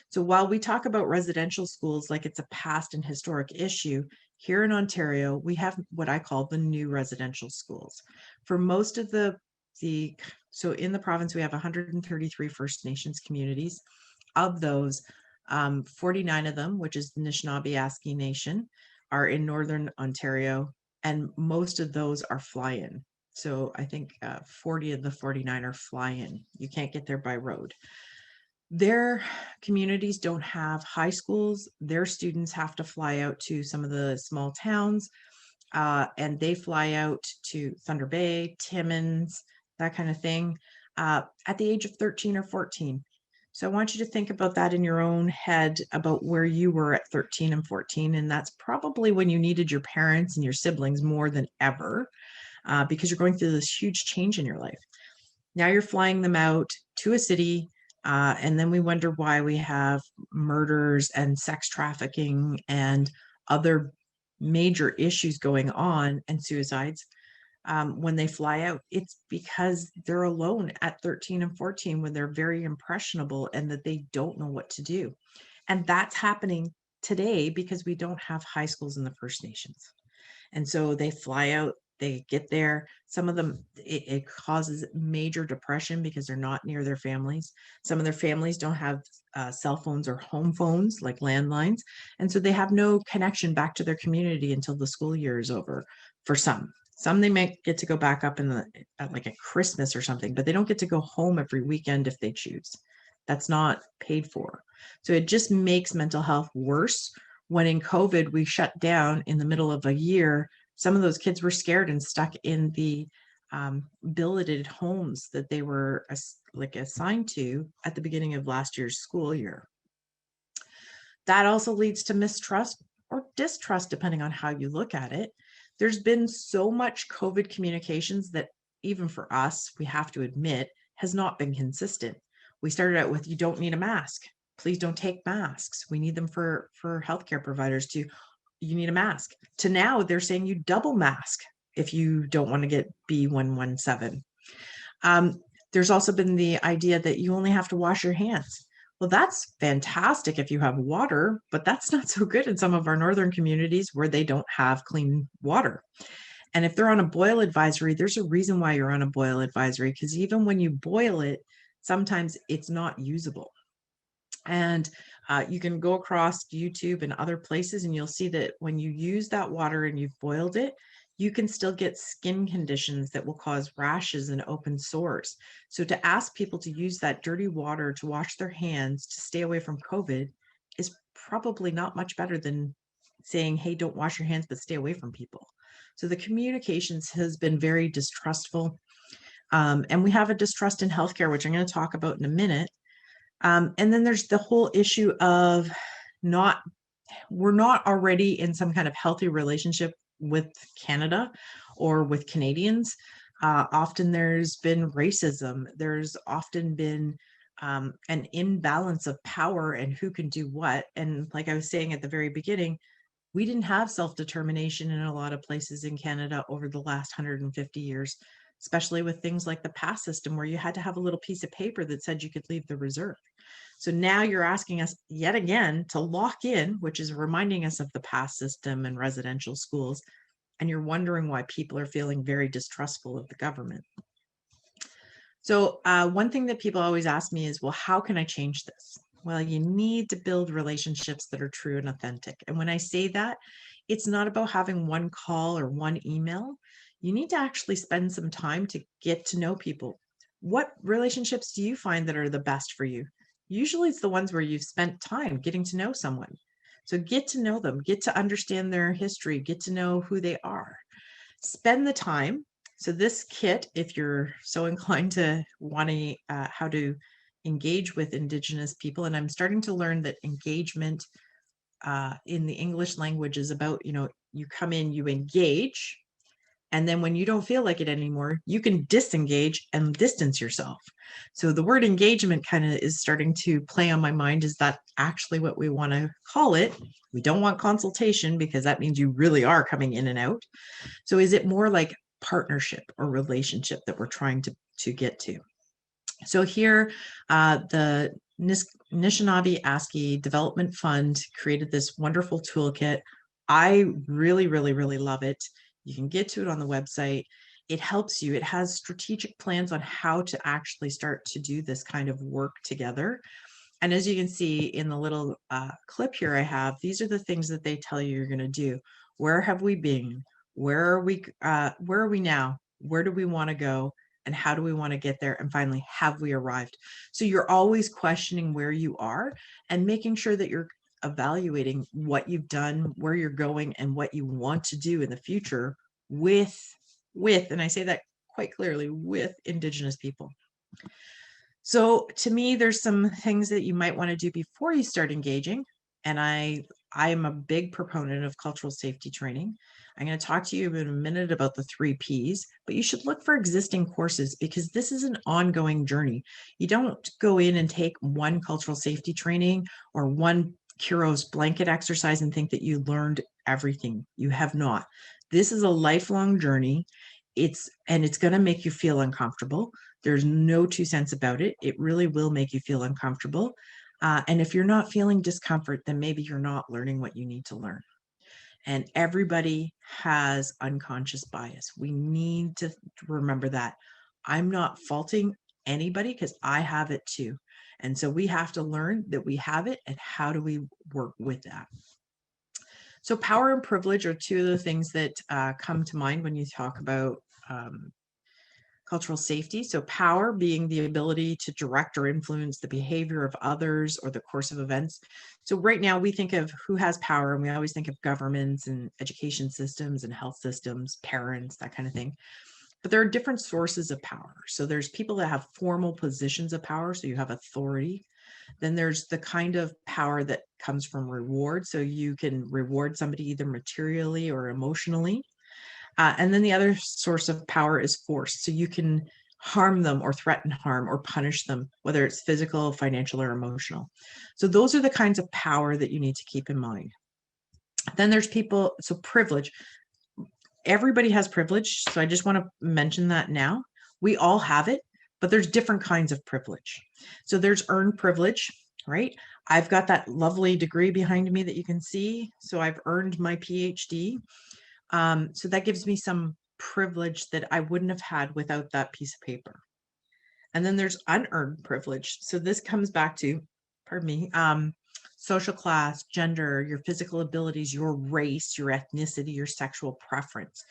So while we talk about residential schools like it's a past and historic issue, here in Ontario, we have what I call the new residential schools. For most of so in the province, we have 133 First Nations communities. Of those, 49 of them, which is the Anishinaabe Nation, are in Northern Ontario, and most of those are fly-in. So I think 40 of the 49 are fly-in. You can't get there by road. Their communities don't have high schools. Their students have to fly out to some of the small towns, and they fly out to Thunder Bay, Timmins, that kind of thing, at the age of 13 or 14. So I want you to think about that in your own head about where you were at 13 and 14. And that's probably when you needed your parents and your siblings more than ever, because you're going through this huge change in your life. Now you're flying them out to a city, and then we wonder why we have murders and sex trafficking and other major issues going on, and suicides. When they fly out, it's because they're alone at 13 and 14 when they're very impressionable and that they don't know what to do. And that's happening today because we don't have high schools in the First Nations. And so they fly out, they get there. Some of them, it causes major depression because they're not near their families. Some of their families don't have cell phones or home phones like landlines. And so they have no connection back to their community until the school year is over for some. Some they might get to go back up like at Christmas or something, but they don't get to go home every weekend if they choose. That's not paid for. So it just makes mental health worse. When in COVID, we shut down in the middle of a year, some of those kids were scared and stuck in the billeted homes that they were assigned to at the beginning of last year's school year. That also leads to mistrust or distrust, depending on how you look at it. There's been so much COVID communications that even for us, we have to admit, has not been consistent. We started out with, you don't need a mask. Please don't take masks. We need them for healthcare providers you need a mask. To now they're saying you double mask if you don't want to get B117. There's also been the idea that you only have to wash your hands. Well, that's fantastic if you have water, but that's not so good in some of our northern communities where they don't have clean water. And if they're on a boil advisory, there's a reason why you're on a boil advisory, because even when you boil it, sometimes it's not usable. And you can go across YouTube and other places and you'll see that when you use that water and you've boiled it, you can still get skin conditions that will cause rashes and open sores. So to ask people to use that dirty water to wash their hands to stay away from COVID is probably not much better than saying, hey, don't wash your hands, but stay away from people. So the communications has been very distrustful. And we have a distrust in healthcare, which I'm going to talk about in a minute. And then there's the whole issue of we're not already in some kind of healthy relationship with Canada or with Canadians. Often there's been racism. There's often been an imbalance of power and who can do what. And like I was saying at the very beginning, we didn't have self-determination in a lot of places in Canada over the last 150 years, especially with things like the pass system, where you had to have a little piece of paper that said you could leave the reserve. So now you're asking us yet again to lock in, which is reminding us of the pass system and residential schools. And you're wondering why people are feeling very distrustful of the government. So one thing that people always ask me is, well, how can I change this? Well, you need to build relationships that are true and authentic. And when I say that, it's not about having one call or one email. You need to actually spend some time to get to know people. What relationships do you find that are the best for you? Usually it's the ones where you've spent time getting to know someone. So get to know them, get to understand their history, get to know who they are. Spend the time. So this kit, if you're so inclined to want to how to engage with Indigenous people, and I'm starting to learn that engagement in the English language is about, you come in, you engage, and then when you don't feel like it anymore, you can disengage and distance yourself. So the word engagement kind of is starting to play on my mind. Is that actually what we want to call it? We don't want consultation because that means you really are coming in and out. So is it more like partnership or relationship that we're trying to get to? So here, the Anishinaabe ASCII Development Fund created this wonderful toolkit. I really, really, really love it. You can get to it on the website. It helps you. It has strategic plans on how to actually start to do this kind of work together. And as you can see in the little clip here I have, these are the things that they tell you you're going to do. Where have we been? Where are we now? Where do we want to go? And how do we want to get there? And finally, have we arrived? So you're always questioning where you are and making sure that you're evaluating what you've done, where you're going, and what you want to do in the future with, and I say that quite clearly, with Indigenous people. So to me, there's some things that you might want to do before you start engaging. And I am a big proponent of cultural safety training. I'm going to talk to you in a minute about the 3 Ps, but you should look for existing courses because this is an ongoing journey. You don't go in and take one cultural safety training or one Kuros blanket exercise and think that you learned everything. You have not. This is a lifelong journey. It's going to make you feel uncomfortable. There's no 2 cents about it. It really will make you feel uncomfortable. And if you're not feeling discomfort, then maybe you're not learning what you need to learn. And everybody has unconscious bias. We need to remember that. I'm not faulting anybody because I have it too. And so we have to learn that we have it and how do we work with that. So power and privilege are 2 of the things that come to mind when you talk about cultural safety. So power being the ability to direct or influence the behavior of others or the course of events. So right now we think of who has power and we always think of governments and education systems and health systems, parents, that kind of thing. But there are different sources of power. So there's people that have formal positions of power. So you have authority. Then there's the kind of power that comes from reward. So you can reward somebody either materially or emotionally. And then the other source of power is force. So you can harm them or threaten harm or punish them, whether it's physical, financial, or emotional. So those are the kinds of power that you need to keep in mind. Then there's people, so privilege. Everybody has privilege. So I just want to mention that now. We all have it, but there's different kinds of privilege. So there's earned privilege, right? I've got that lovely degree behind me that you can see. So I've earned my PhD. So that gives me some privilege that I wouldn't have had without that piece of paper. And then there's unearned privilege. So this comes back to, social class, gender, your physical abilities, your race, your ethnicity, your sexual preference.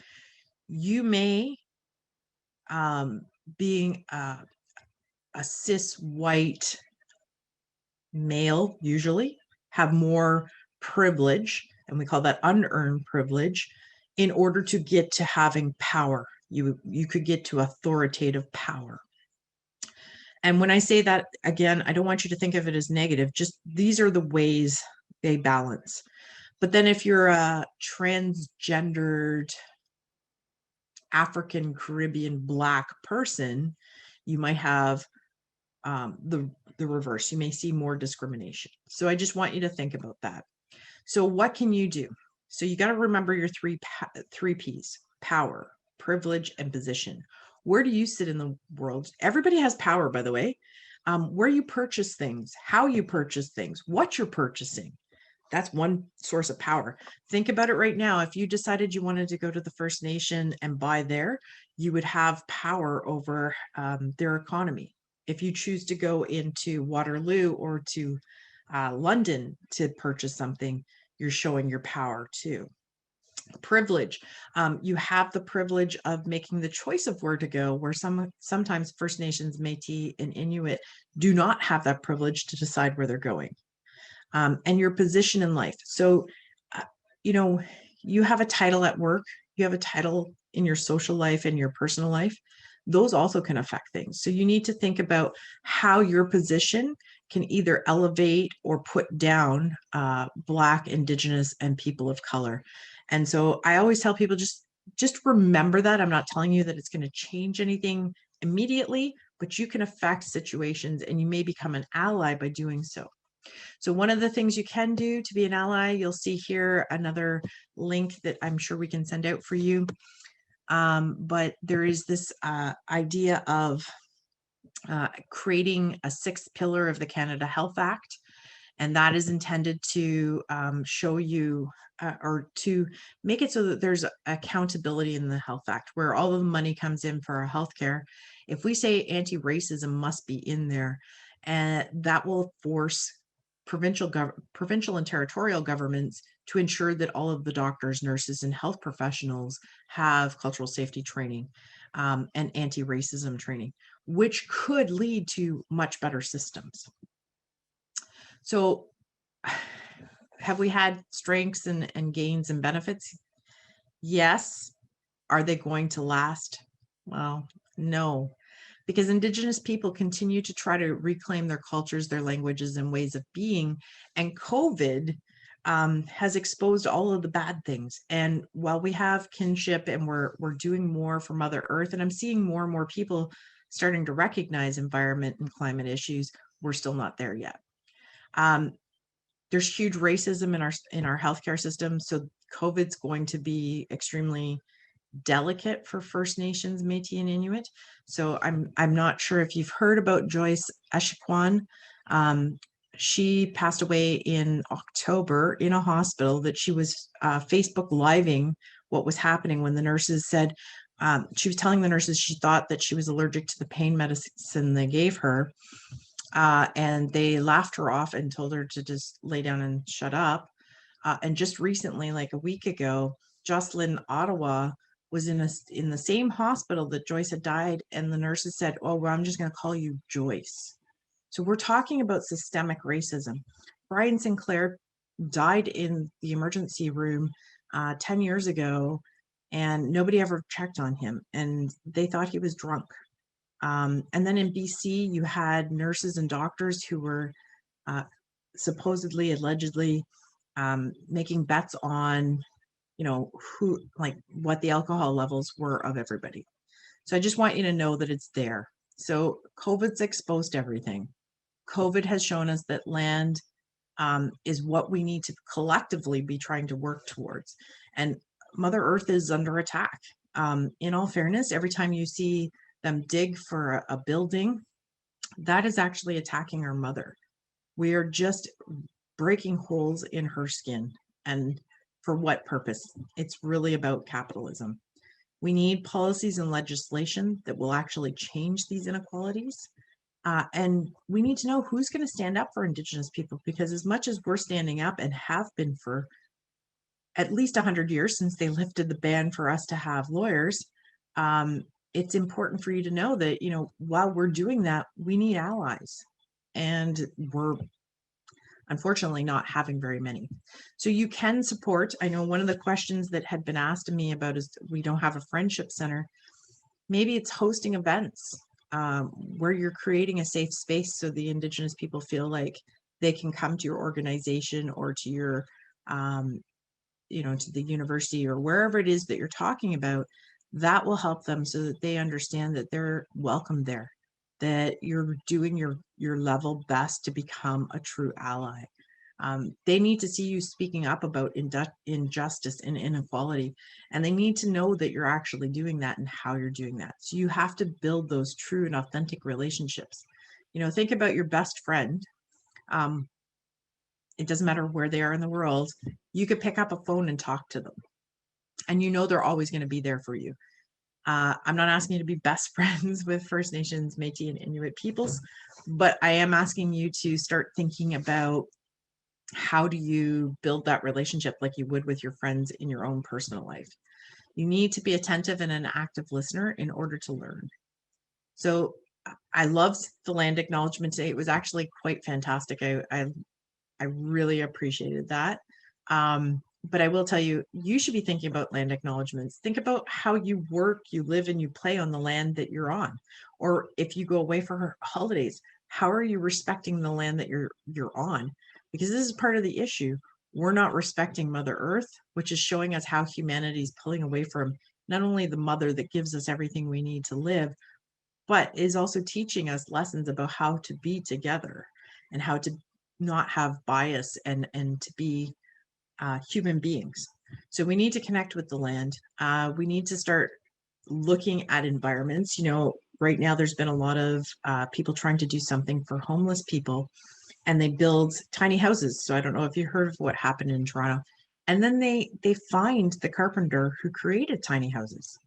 You may, being a cis white male, usually have more privilege, and we call that unearned privilege, in order to get to having power. You could get to authoritative power. And when I say that, again, I don't want you to think of it as negative, just these are the ways they balance. But then if you're a transgendered African, Caribbean, Black person, you might have the reverse. You may see more discrimination. So I just want you to think about that. So what can you do? So you got to remember your three P's: power, privilege, and position. Where do you sit in the world? Everybody has power, by the way. Where you purchase things, how you purchase things, what you're purchasing. That's one source of power. Think about it right now. If you decided you wanted to go to the First Nation and buy there, you would have power over their economy. If you choose to go into Waterloo or to London to purchase something, you're showing your power too. Privilege. You have the privilege of making the choice of where to go, where sometimes First Nations, Metis, and Inuit do not have that privilege to decide where they're going. And your position in life. So, you have a title at work, you have a title in your social life and your personal life. Those also can affect things. So you need to think about how your position can either elevate or put down Black, Indigenous, and people of color. And so I always tell people, just remember that. I'm not telling you that it's going to change anything immediately, but you can affect situations and you may become an ally by doing so. So one of the things you can do to be an ally, you'll see here another link that I'm sure we can send out for you. But there is this idea of creating a sixth pillar of the Canada Health Act. And that is intended to show you or to make it so that there's accountability in the Health Act, where all of the money comes in for our healthcare. If we say anti-racism must be in there, and that will force provincial and territorial governments to ensure that all of the doctors, nurses, and health professionals have cultural safety training and anti-racism training, which could lead to much better systems. So have we had strengths and gains and benefits? Yes. Are they going to last? Well, no, because Indigenous people continue to try to reclaim their cultures, their languages, and ways of being. And COVID has exposed all of the bad things. And while we have kinship and we're doing more for Mother Earth, and I'm seeing more and more people starting to recognize environment and climate issues, we're still not there yet. There's huge racism in our healthcare system, so COVID's going to be extremely delicate for First Nations, Métis, and Inuit. So I'm not sure if you've heard about Joyce Echequan. She passed away in October in a hospital that she was Facebook living what was happening when the nurses said, she was telling the nurses she thought that she was allergic to the pain medicine they gave her. And they laughed her off and told her to just lay down and shut up. And just recently, like a week ago, Jocelyn Ottawa was in the same hospital that Joyce had died, and the nurses said, "Oh, well, I'm just going to call you Joyce." So we're talking about systemic racism. Brian Sinclair died in the emergency room 10 years ago, and nobody ever checked on him, and they thought he was drunk. And then in BC, you had nurses and doctors who were supposedly, allegedly making bets on, what the alcohol levels were of everybody. So I just want you to know that it's there. So COVID's exposed everything. COVID has shown us that land is what we need to collectively be trying to work towards. And Mother Earth is under attack. In all fairness, every time you see them dig for a building, that is actually attacking our mother. We are just breaking holes in her skin. And for what purpose? It's really about capitalism. We need policies and legislation that will actually change these inequalities. And we need to know who's going to stand up for Indigenous people, because as much as we're standing up and have been for at least 100 years since they lifted the ban for us to have lawyers, it's important for you to know that, while we're doing that, we need allies. And we're unfortunately not having very many. So you can support. I know one of the questions that had been asked of me about is we don't have a friendship center. Maybe it's hosting events where you're creating a safe space so the Indigenous people feel like they can come to your organization or to your, to the university or wherever it is that you're talking about. That will help them so that they understand that they're welcome there, that you're doing your level best to become a true ally. They need to see you speaking up about injustice and inequality, and they need to know that you're actually doing that and how you're doing that. So you have to build those true and authentic relationships. Think about your best friend. It doesn't matter where they are in the world. You could pick up a phone and talk to them, and they're always going to be there for you. I'm not asking you to be best friends with First Nations, Métis and Inuit peoples, but I am asking you to start thinking about how do you build that relationship like you would with your friends in your own personal life. You need to be attentive and an active listener in order to learn. So I loved the land acknowledgement today. It was actually quite fantastic. I really appreciated that. But I will tell you, you should be thinking about land acknowledgements. Think about how you work, you live, and you play on the land that you're on. Or if you go away for holidays, how are you respecting the land that you're on? Because this is part of the issue. We're not respecting Mother Earth, which is showing us how humanity is pulling away from not only the mother that gives us everything we need to live, but is also teaching us lessons about how to be together and how to not have bias and to be human beings. So we need to connect with the land. We need to start looking at environments. Right now there's been a lot of people trying to do something for homeless people, and they build tiny houses. So I don't know if you heard of what happened in Toronto. And then they find the carpenter who created tiny houses.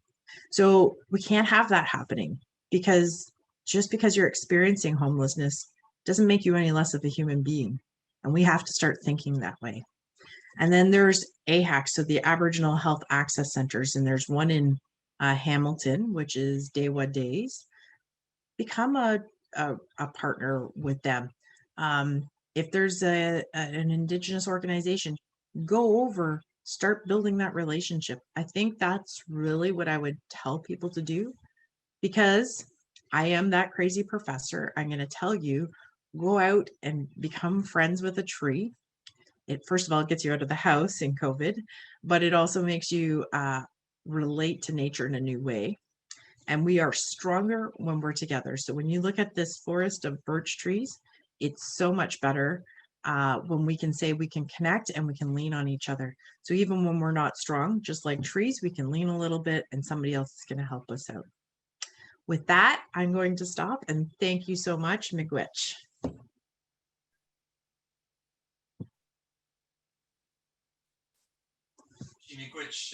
So we can't have that happening, because just because you're experiencing homelessness doesn't make you any less of a human being. And we have to start thinking that way. And then there's AHAC, so the Aboriginal Health Access Centers, and there's one in Hamilton, which is Dewa Days. Become a partner with them. If there's an Indigenous organization, go over, start building that relationship. I think that's really what I would tell people to do, because I am that crazy professor. I'm going to tell you, go out and become friends with a tree. It, first of all, it gets you out of the house in COVID, but it also makes you relate to nature in a new way. And we are stronger when we're together. So when you look at this forest of birch trees, it's so much better when we can say we can connect and we can lean on each other. So even when we're not strong, just like trees, we can lean a little bit and somebody else is going to help us out. With that, I'm going to stop, and thank you so much, Miigwech.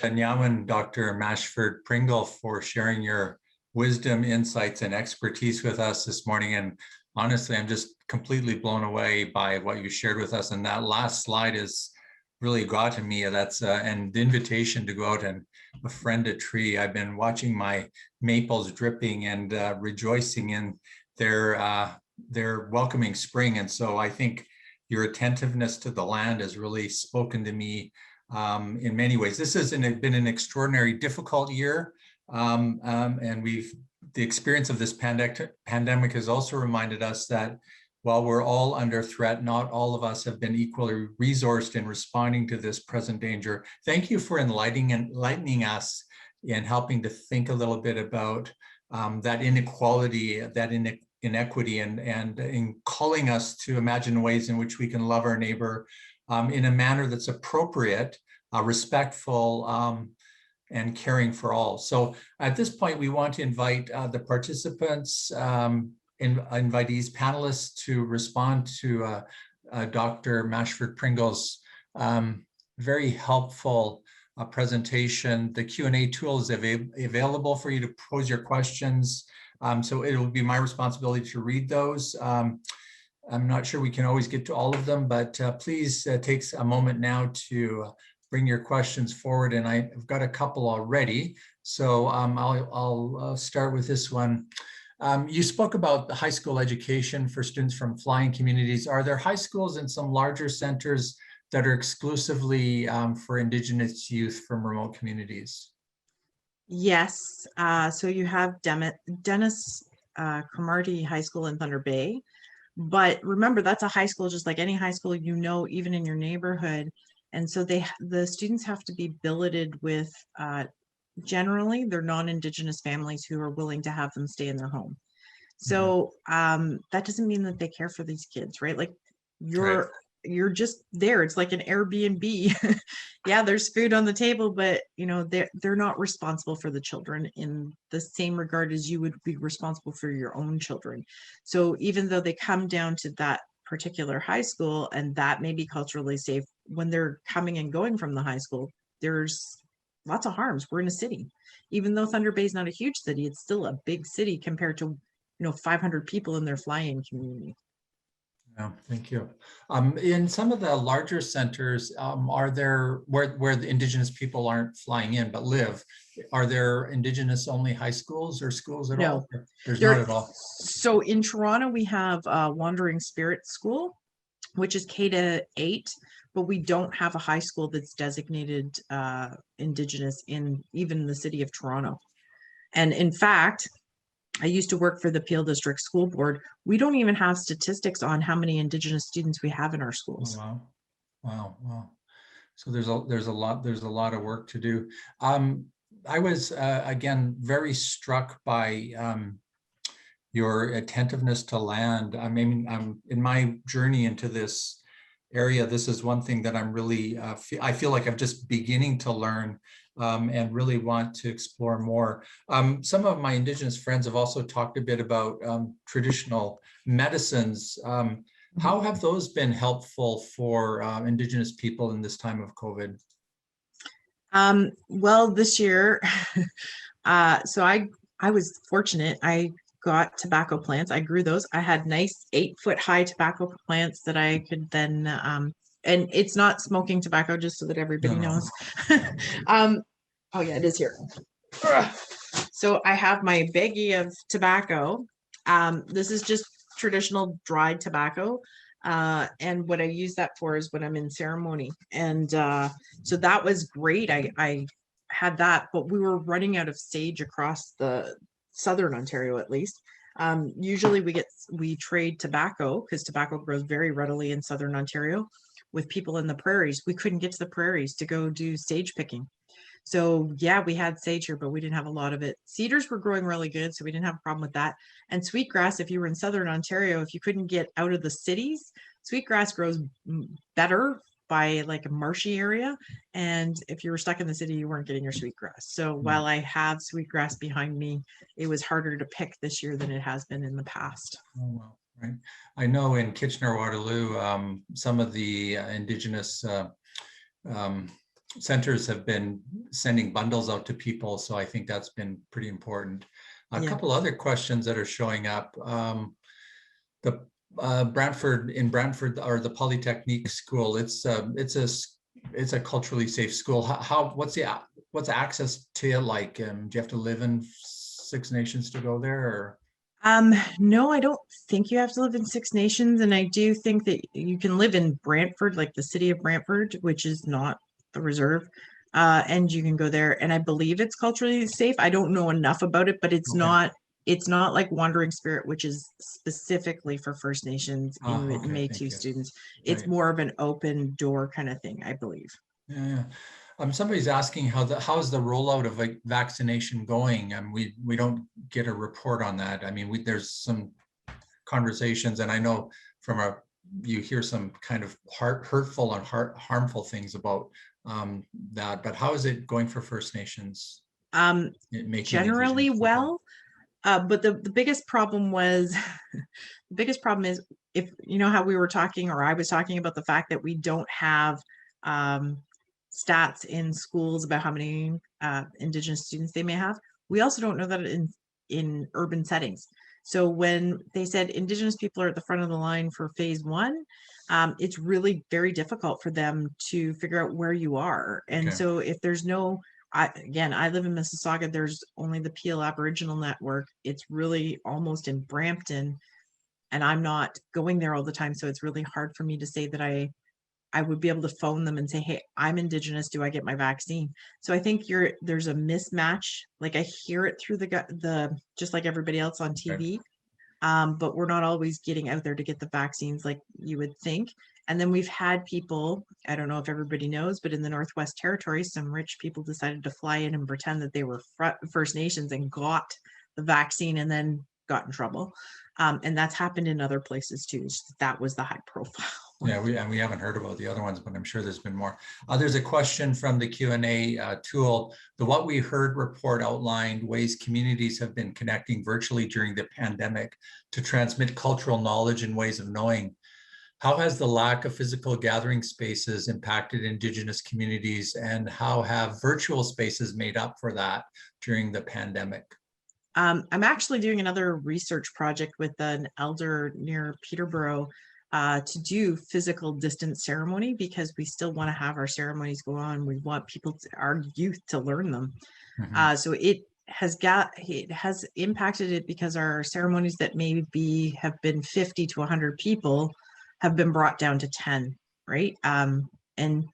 And Nyaman, Dr. Mashford-Pringle, for sharing your wisdom, insights, and expertise with us this morning. And honestly, I'm just completely blown away by what you shared with us. And that last slide is really got to me. That's and the invitation to go out and befriend a tree. I've been watching my maples dripping and rejoicing in their welcoming spring. And so I think your attentiveness to the land has really spoken to me in many ways. This has been an extraordinary, difficult year. And the experience of this pandemic has also reminded us that while we're all under threat, not all of us have been equally resourced in responding to this present danger. Thank you for enlightening us in helping to think a little bit about that inequality, that inequity, and in calling us to imagine ways in which we can love our neighbor in a manner that's appropriate, respectful, and caring for all. So at this point, we want to invite the participants, invitees, panelists to respond to Dr. Mashford-Pringle's very helpful presentation. The Q&A tool is available for you to pose your questions. So it will be my responsibility to read those. I'm not sure we can always get to all of them, but please take a moment now to bring your questions forward, and I've got a couple already. So I'll start with this one. You spoke about the high school education for students from flying communities. Are there high schools in some larger centers that are exclusively for Indigenous youth from remote communities? Yes, so you have Dennis Cromartie High School in Thunder Bay, but remember that's a high school just like any high school, you know, even in your neighborhood. And so the students have to be billeted with generally they're non-Indigenous families who are willing to have them stay in their home. So that doesn't mean that they care for these kids, right? Like you're just there. It's like an Airbnb. Yeah, there's food on the table, but you know, they're not responsible for the children in the same regard as you would be responsible for your own children. So even though they come down to that particular high school and that may be culturally safe, when they're coming and going from the high school, there's lots of harms. We're in a city. Even though Thunder Bay is not a huge city, it's still a big city compared to, 500 people in their fly-in community. Yeah, thank you. In some of the larger centers, are there, where the Indigenous people aren't flying in but live, are there Indigenous only high schools or schools at all? There's not at all. So in Toronto, we have Wandering Spirit School, which is K-8, but we don't have a high school that's designated Indigenous in even the city of Toronto. And in fact, I used to work for the Peel District School Board. We don't even have statistics on how many Indigenous students we have in our schools. Oh, wow. So there's a lot of work to do. I was again very struck by your attentiveness to land. I mean, in my journey into this area, this is one thing that I'm really I feel like I'm just beginning to learn. And really want to explore more. Some of my Indigenous friends have also talked a bit about traditional medicines. How have those been helpful for Indigenous people in this time of COVID? Well, this year, so I was fortunate. I got tobacco plants. I grew those. I had nice 8-foot high tobacco plants that I could then and it's not smoking tobacco, just so that everybody knows. Oh yeah, it is here. So I have my baggie of tobacco. This is just traditional dried tobacco. And what I use that for is when I'm in ceremony. And so that was great. I had that, but we were running out of sage across the southern Ontario, at least. Usually we trade tobacco because tobacco grows very readily in southern Ontario with people in the prairies. We couldn't get to the prairies to go do sage picking. So yeah, we had sage here, but we didn't have a lot of it. Cedars were growing really good, so we didn't have a problem with that. And sweetgrass, if you were in southern Ontario, if you couldn't get out of the cities, sweetgrass grows better by like a marshy area. And if you were stuck in the city, you weren't getting your sweetgrass. So while I have sweetgrass behind me, it was harder to pick this year than it has been in the past. Oh, wow. Right. I know in Kitchener-Waterloo, some of the Indigenous centers have been sending bundles out to people. So I think that's been pretty important. A couple other questions that are showing up. The Brantford, or the Polytechnique School, it's a culturally safe school. What's access to it like? Do you have to live in Six Nations to go there, or? No, I don't think you have to live in Six Nations. And I do think that you can live in Brantford, like the city of Brantford, which is not the reserve, and you can go there. And I believe it's culturally safe. I don't know enough about it, but it's not like Wandering Spirit, which is specifically for First Nations, Inuit, and Métis students. It's more of an open door kind of thing, I believe. Yeah. Somebody's asking how's the rollout of vaccination going? We don't get a report on that. I mean, there's some conversations, and I know you hear some kind of hurtful and harmful things about that. But how is it going for First Nations? Generally well, but the biggest problem was the biggest problem is, if you know how we were talking, or I was talking about the fact that we don't have stats in schools about how many Indigenous students they may have. We also don't know that in urban settings. So when they said Indigenous people are at the front of the line for phase 1, it's really very difficult for them to figure out where you are. And Okay. so if there's no, again, I live in Mississauga, there's only the Peel Aboriginal Network. It's really almost in Brampton, and I'm not going there all the time. So it's really hard for me to say that I would be able to phone them and say, hey, I'm Indigenous, do I get my vaccine? So I think there's a mismatch. Like I hear it through the just like everybody else on TV, but we're not always getting out there to get the vaccines like you would think. And then we've had people, I don't know if everybody knows, but in the Northwest Territories, some rich people decided to fly in and pretend that they were First Nations and got the vaccine and then got in trouble. And that's happened in other places too. That was the high profile. Yeah, we haven't heard about the other ones, but I'm sure there's been more. There's a question from the Q&A tool. The What We Heard report outlined ways communities have been connecting virtually during the pandemic to transmit cultural knowledge and ways of knowing. How has the lack of physical gathering spaces impacted Indigenous communities, and how have virtual spaces made up for that during the pandemic? I'm actually doing another research project with an elder near Peterborough to do physical distance ceremony, because we still want to have our ceremonies go on. We want people, our youth, to learn them. So it has impacted it, because our ceremonies that maybe have been 50 to 100 people have been brought down to 10, right? And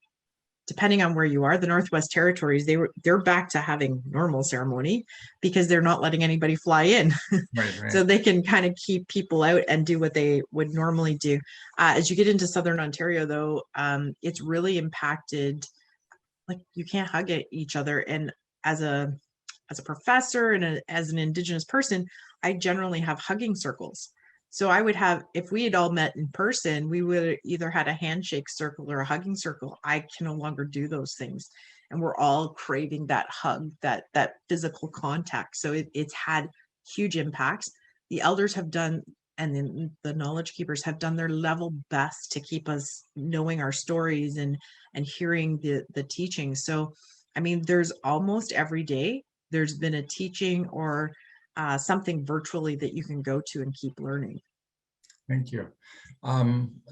depending on where you are, the Northwest Territories, they're back to having normal ceremony because they're not letting anybody fly in. Right. So they can kind of keep people out and do what they would normally do. As you get into Southern Ontario, though, it's really impacted. Like, you can't hug at each other. And as a professor and as an Indigenous person, I generally have hugging circles. So I would have, if we had all met in person, we would either had a handshake circle or a hugging circle. I can no longer do those things. And we're all craving that hug, that physical contact. So it's had huge impacts. The elders have done, and then the knowledge keepers have done their level best to keep us knowing our stories and hearing the teaching. So, I mean, there's almost every day, there's been a teaching or something virtually that you can go to and keep learning. Thank you.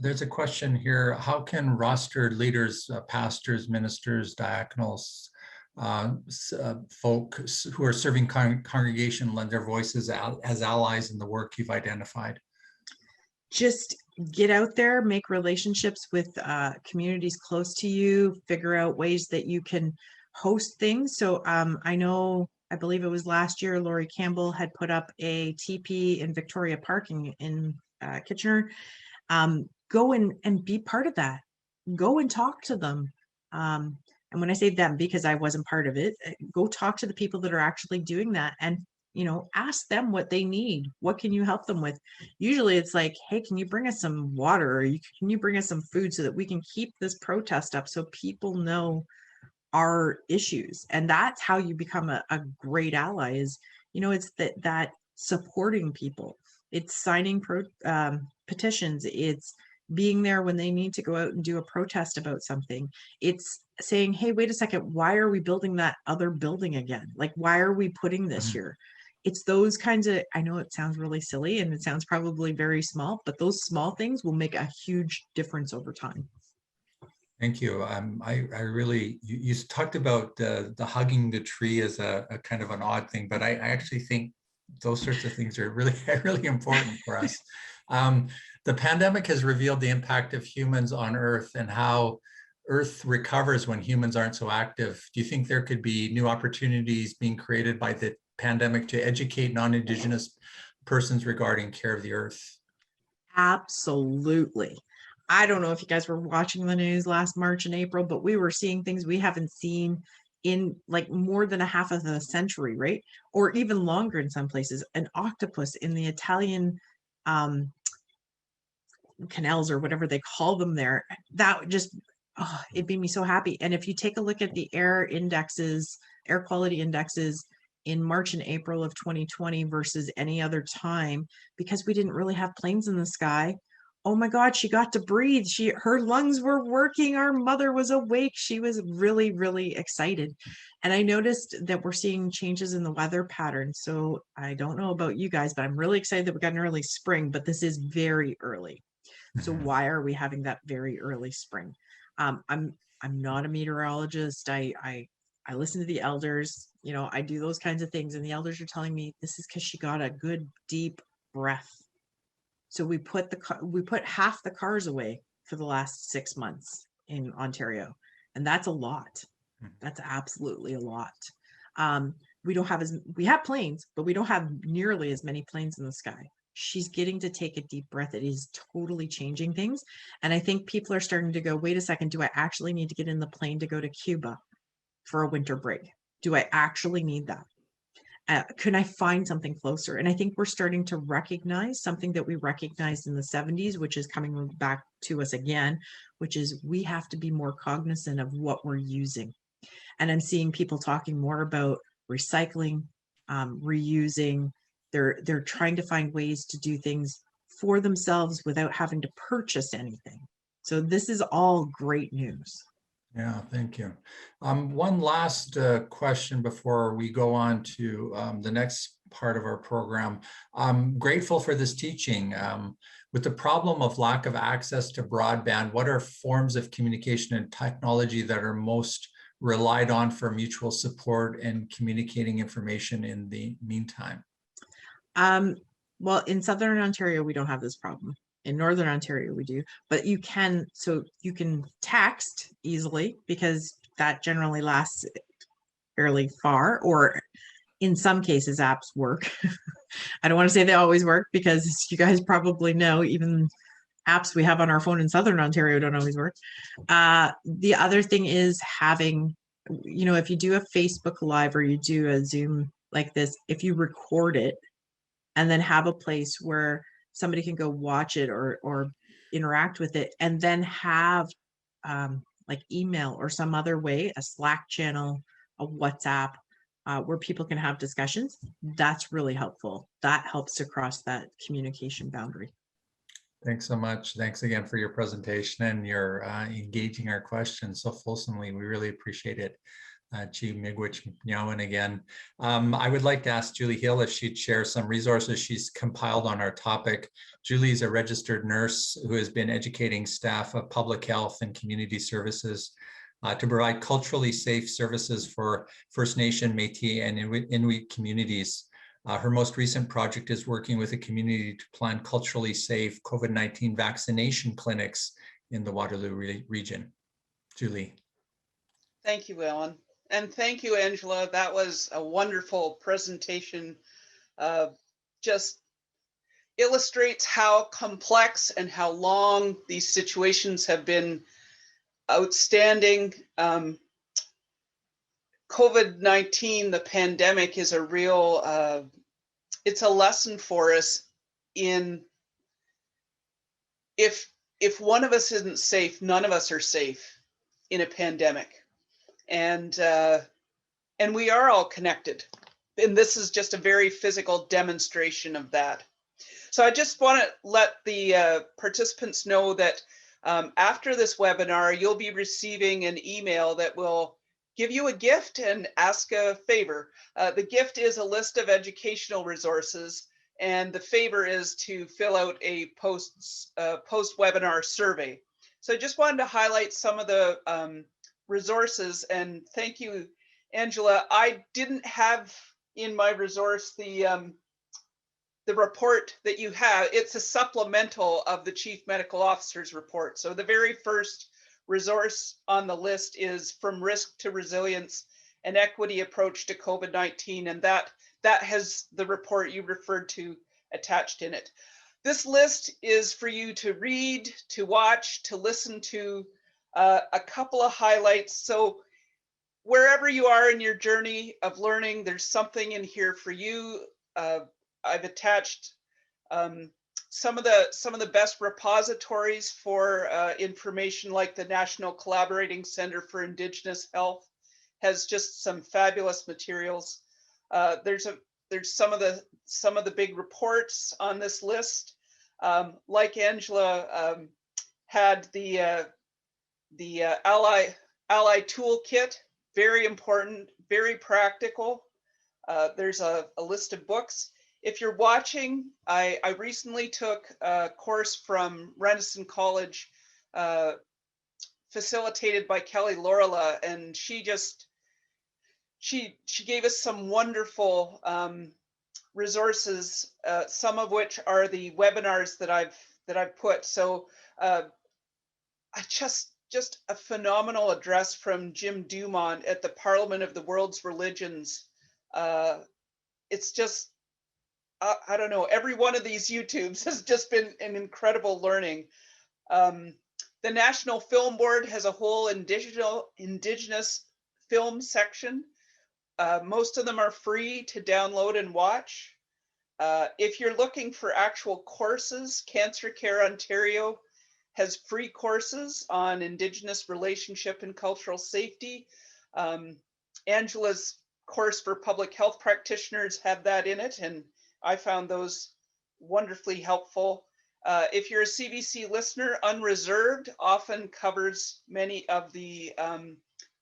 There's a question here. How can rostered leaders, pastors, ministers, diaconals, folk who are serving congregation lend their voices as allies in the work you've identified? Just get out there, make relationships with communities close to you, figure out ways that you can host things. So I believe it was last year, Laurie Campbell had put up a TP in Victoria Parking in Kitchener. Go and be part of that. Go and talk to them. And when I say them, because I wasn't part of it, go talk to the people that are actually doing that, and ask them what they need. What can you help them with? Usually it's like, hey, can you bring us some water, or can you bring us some food so that we can keep this protest up so people know our issues? And that's how you become a great ally, is it's that supporting people. It's signing petitions. It's being there when they need to go out and do a protest about something. It's saying, hey, wait a second, why are we building that other building again? Like, why are we putting this here? It's those kinds of, I know it sounds really silly and it sounds probably very small, but those small things will make a huge difference over time. Thank you. I really, you talked about the hugging the tree as a kind of an odd thing, but I actually think those sorts of things are really important for us. The pandemic has revealed the impact of humans on Earth and how Earth recovers when humans aren't so active. Do you think there could be new opportunities being created by the pandemic to educate non-Indigenous persons regarding care of the Earth? Absolutely. I don't know if you guys were watching the news last March and April, but we were seeing things we haven't seen in like more than a half of a century, right? Or even longer in some places. An octopus in the Italian canals, or whatever they call them there, that just, it made me so happy. And if you take a look at the air quality indexes in March and April of 2020 versus any other time, because we didn't really have planes in the sky, oh my God, she got to breathe. Her lungs were working. Our mother was awake. She was really, really excited. And I noticed that we're seeing changes in the weather pattern. So I don't know about you guys, but I'm really excited that we got an early spring, but this is very early. So why are we having that very early spring? I'm not a meteorologist. I listen to the elders, you know, I do those kinds of things, and the elders are telling me this is because she got a good deep breath. So we put half the cars away for the last 6 months in Ontario, and that's a lot. That's absolutely a lot. We have planes, but we don't have nearly as many planes in the sky. She's getting to take a deep breath. It is totally changing things. And I think people are starting to go, wait a second, do I actually need to get in the plane to go to Cuba for a winter break? Do I actually need that? Can I find something closer? And I think we're starting to recognize something that we recognized in the 70s, which is coming back to us again, which is we have to be more cognizant of what we're using. And I'm seeing people talking more about recycling, reusing. They're trying to find ways to do things for themselves without having to purchase anything. So this is all great news. Yeah, thank you. One last question before we go on to the next part of our program. I'm grateful for this teaching. With the problem of lack of access to broadband, what are forms of communication and technology that are most relied on for mutual support and communicating information in the meantime? Well, in Southern Ontario, we don't have this problem. In Northern Ontario, we do, but you can text easily because that generally lasts fairly far, or in some cases apps work. I don't want to say they always work because you guys probably know even apps we have on our phone in Southern Ontario don't always work. The other thing is having, you know, if you do a Facebook Live or you do a Zoom like this, if you record it and then have a place where somebody can go watch it or interact with it, and then have like email or some other way, a Slack channel, a WhatsApp, where people can have discussions, that's really helpful. That helps to cross that communication boundary. Thanks so much. Thanks again for your presentation and your engaging our questions so fulsomely. We really appreciate it. Chi Miigwech Nyawan again. I would like to ask Julie Hill if she'd share some resources she's compiled on our topic. Julie is a registered nurse who has been educating staff of public health and community services to provide culturally safe services for First Nation, Métis, and Inuit communities. Her most recent project is working with a community to plan culturally safe COVID-19 vaccination clinics in the Waterloo region. Julie. Thank you, Alan. And thank you, Angela. That was a wonderful presentation. Just illustrates how complex and how long these situations have been outstanding. COVID-19, the pandemic, is a real, it's a lesson for us in if one of us isn't safe, none of us are safe in a pandemic. And we are all connected. And this is just a very physical demonstration of that. So I just want to let the participants know that after this webinar, you'll be receiving an email that will give you a gift and ask a favor. The gift is a list of educational resources, and the favor is to fill out a post-webinar survey. So I just wanted to highlight some of the resources, and thank you, Angela. I didn't have in my resource the report that you have. It's a supplemental of the Chief Medical Officer's report. So the very first resource on the list is From Risk to Resilience, an Equity Approach to COVID-19, and that has the report you referred to attached in it. This list is for you to read, to watch, to listen to. A couple of highlights. So wherever you are in your journey of learning, there's something in here for you. I've attached some of the best repositories for information, like the National Collaborating Center for Indigenous Health has just some fabulous materials. There's some of the big reports on this list. Like Angela had the Ally Toolkit, very important, very practical. There's a list of books. if you're watching, I recently took a course from Renison College, facilitated by Kelly Lorela, and she gave us some wonderful resources, some of which are the webinars that I've put. So just a phenomenal address from Jim Dumont at the Parliament of the World's Religions. It's just, I don't know, every one of these YouTubes has just been an incredible learning. The National Film Board has a whole Indigenous film section. Most of them are free to download and watch. If you're looking for actual courses, Cancer Care Ontario has free courses on Indigenous relationship and cultural safety. Angela's course for public health practitioners have that in it, and I found those wonderfully helpful. If you're a CBC listener, Unreserved often covers many of the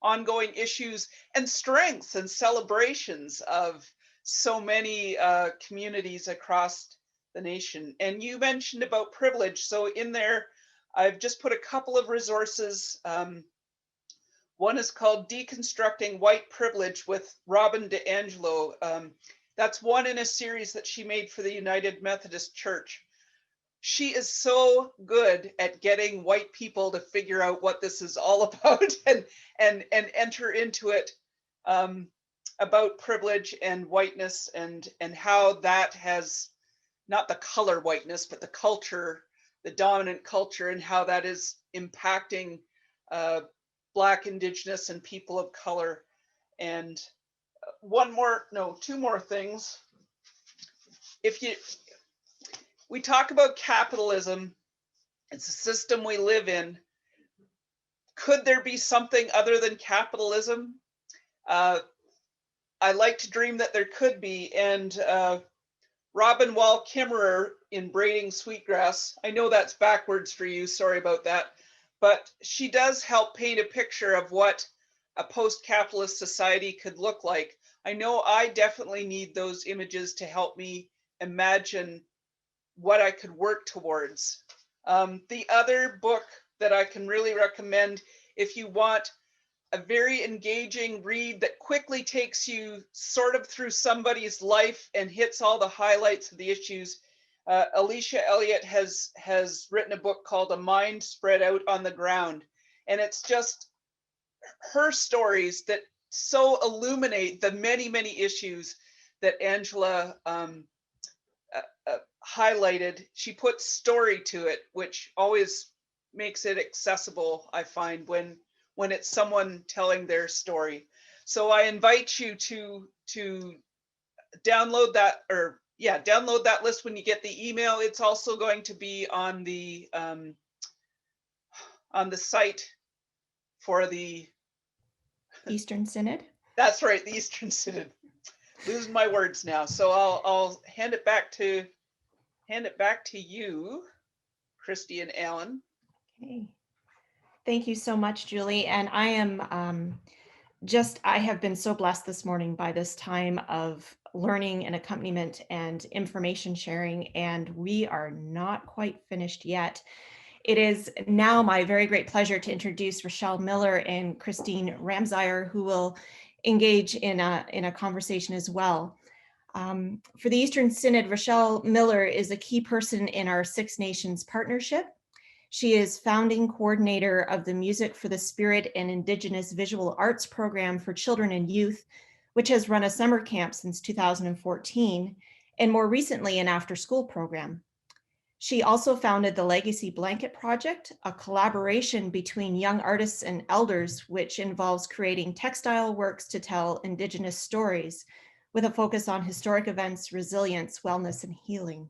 ongoing issues and strengths and celebrations of so many communities across the nation. And you mentioned about privilege. So in there, I've just put a couple of resources. One is called Deconstructing White Privilege with Robin DeAngelo. That's one in a series that she made for the United Methodist Church. She is so good at getting white people to figure out what this is all about and enter into it, about privilege and whiteness and how that has, not the color whiteness, but the culture, the dominant culture, and how that is impacting Black, Indigenous, and people of color. And two more things. We talk about capitalism, it's a system we live in. Could there be something other than capitalism? I like to dream that there could be. And Robin Wall Kimmerer in Braiding Sweetgrass, I know that's backwards for you, sorry about that, but she does help paint a picture of what a post-capitalist society could look like. I know I definitely need those images to help me imagine what I could work towards. The other book that I can really recommend, if you want a very engaging read that quickly takes you sort of through somebody's life and hits all the highlights of the issues, Alicia Elliott has written a book called A Mind Spread Out on the Ground. And it's just her stories that so illuminate the many, many issues that Angela highlighted. She puts story to it, which always makes it accessible, I find, when it's someone telling their story. So I invite you to download that, or download that list when you get the email. It's also going to be on the site for the Eastern Synod. That's right, the Eastern Synod. Losing my words now. So I'll hand it back to you, Christy and Alan. Okay. Thank you so much, Julie. And I am I have been so blessed this morning by this time of learning and accompaniment and information sharing, and we are not quite finished yet. It is now my very great pleasure to introduce Richelle Miller and Christine Ramseyer, who will engage in a conversation as well. For the Eastern Synod, Richelle Miller is a key person in our Six Nations partnership. She is founding coordinator of the Music for the Spirit and Indigenous Visual Arts program for children and youth, which has run a summer camp since 2014, and more recently an after-school program. She also founded the Legacy Blanket Project, a collaboration between young artists and elders, which involves creating textile works to tell Indigenous stories, with a focus on historic events, resilience, wellness, and healing.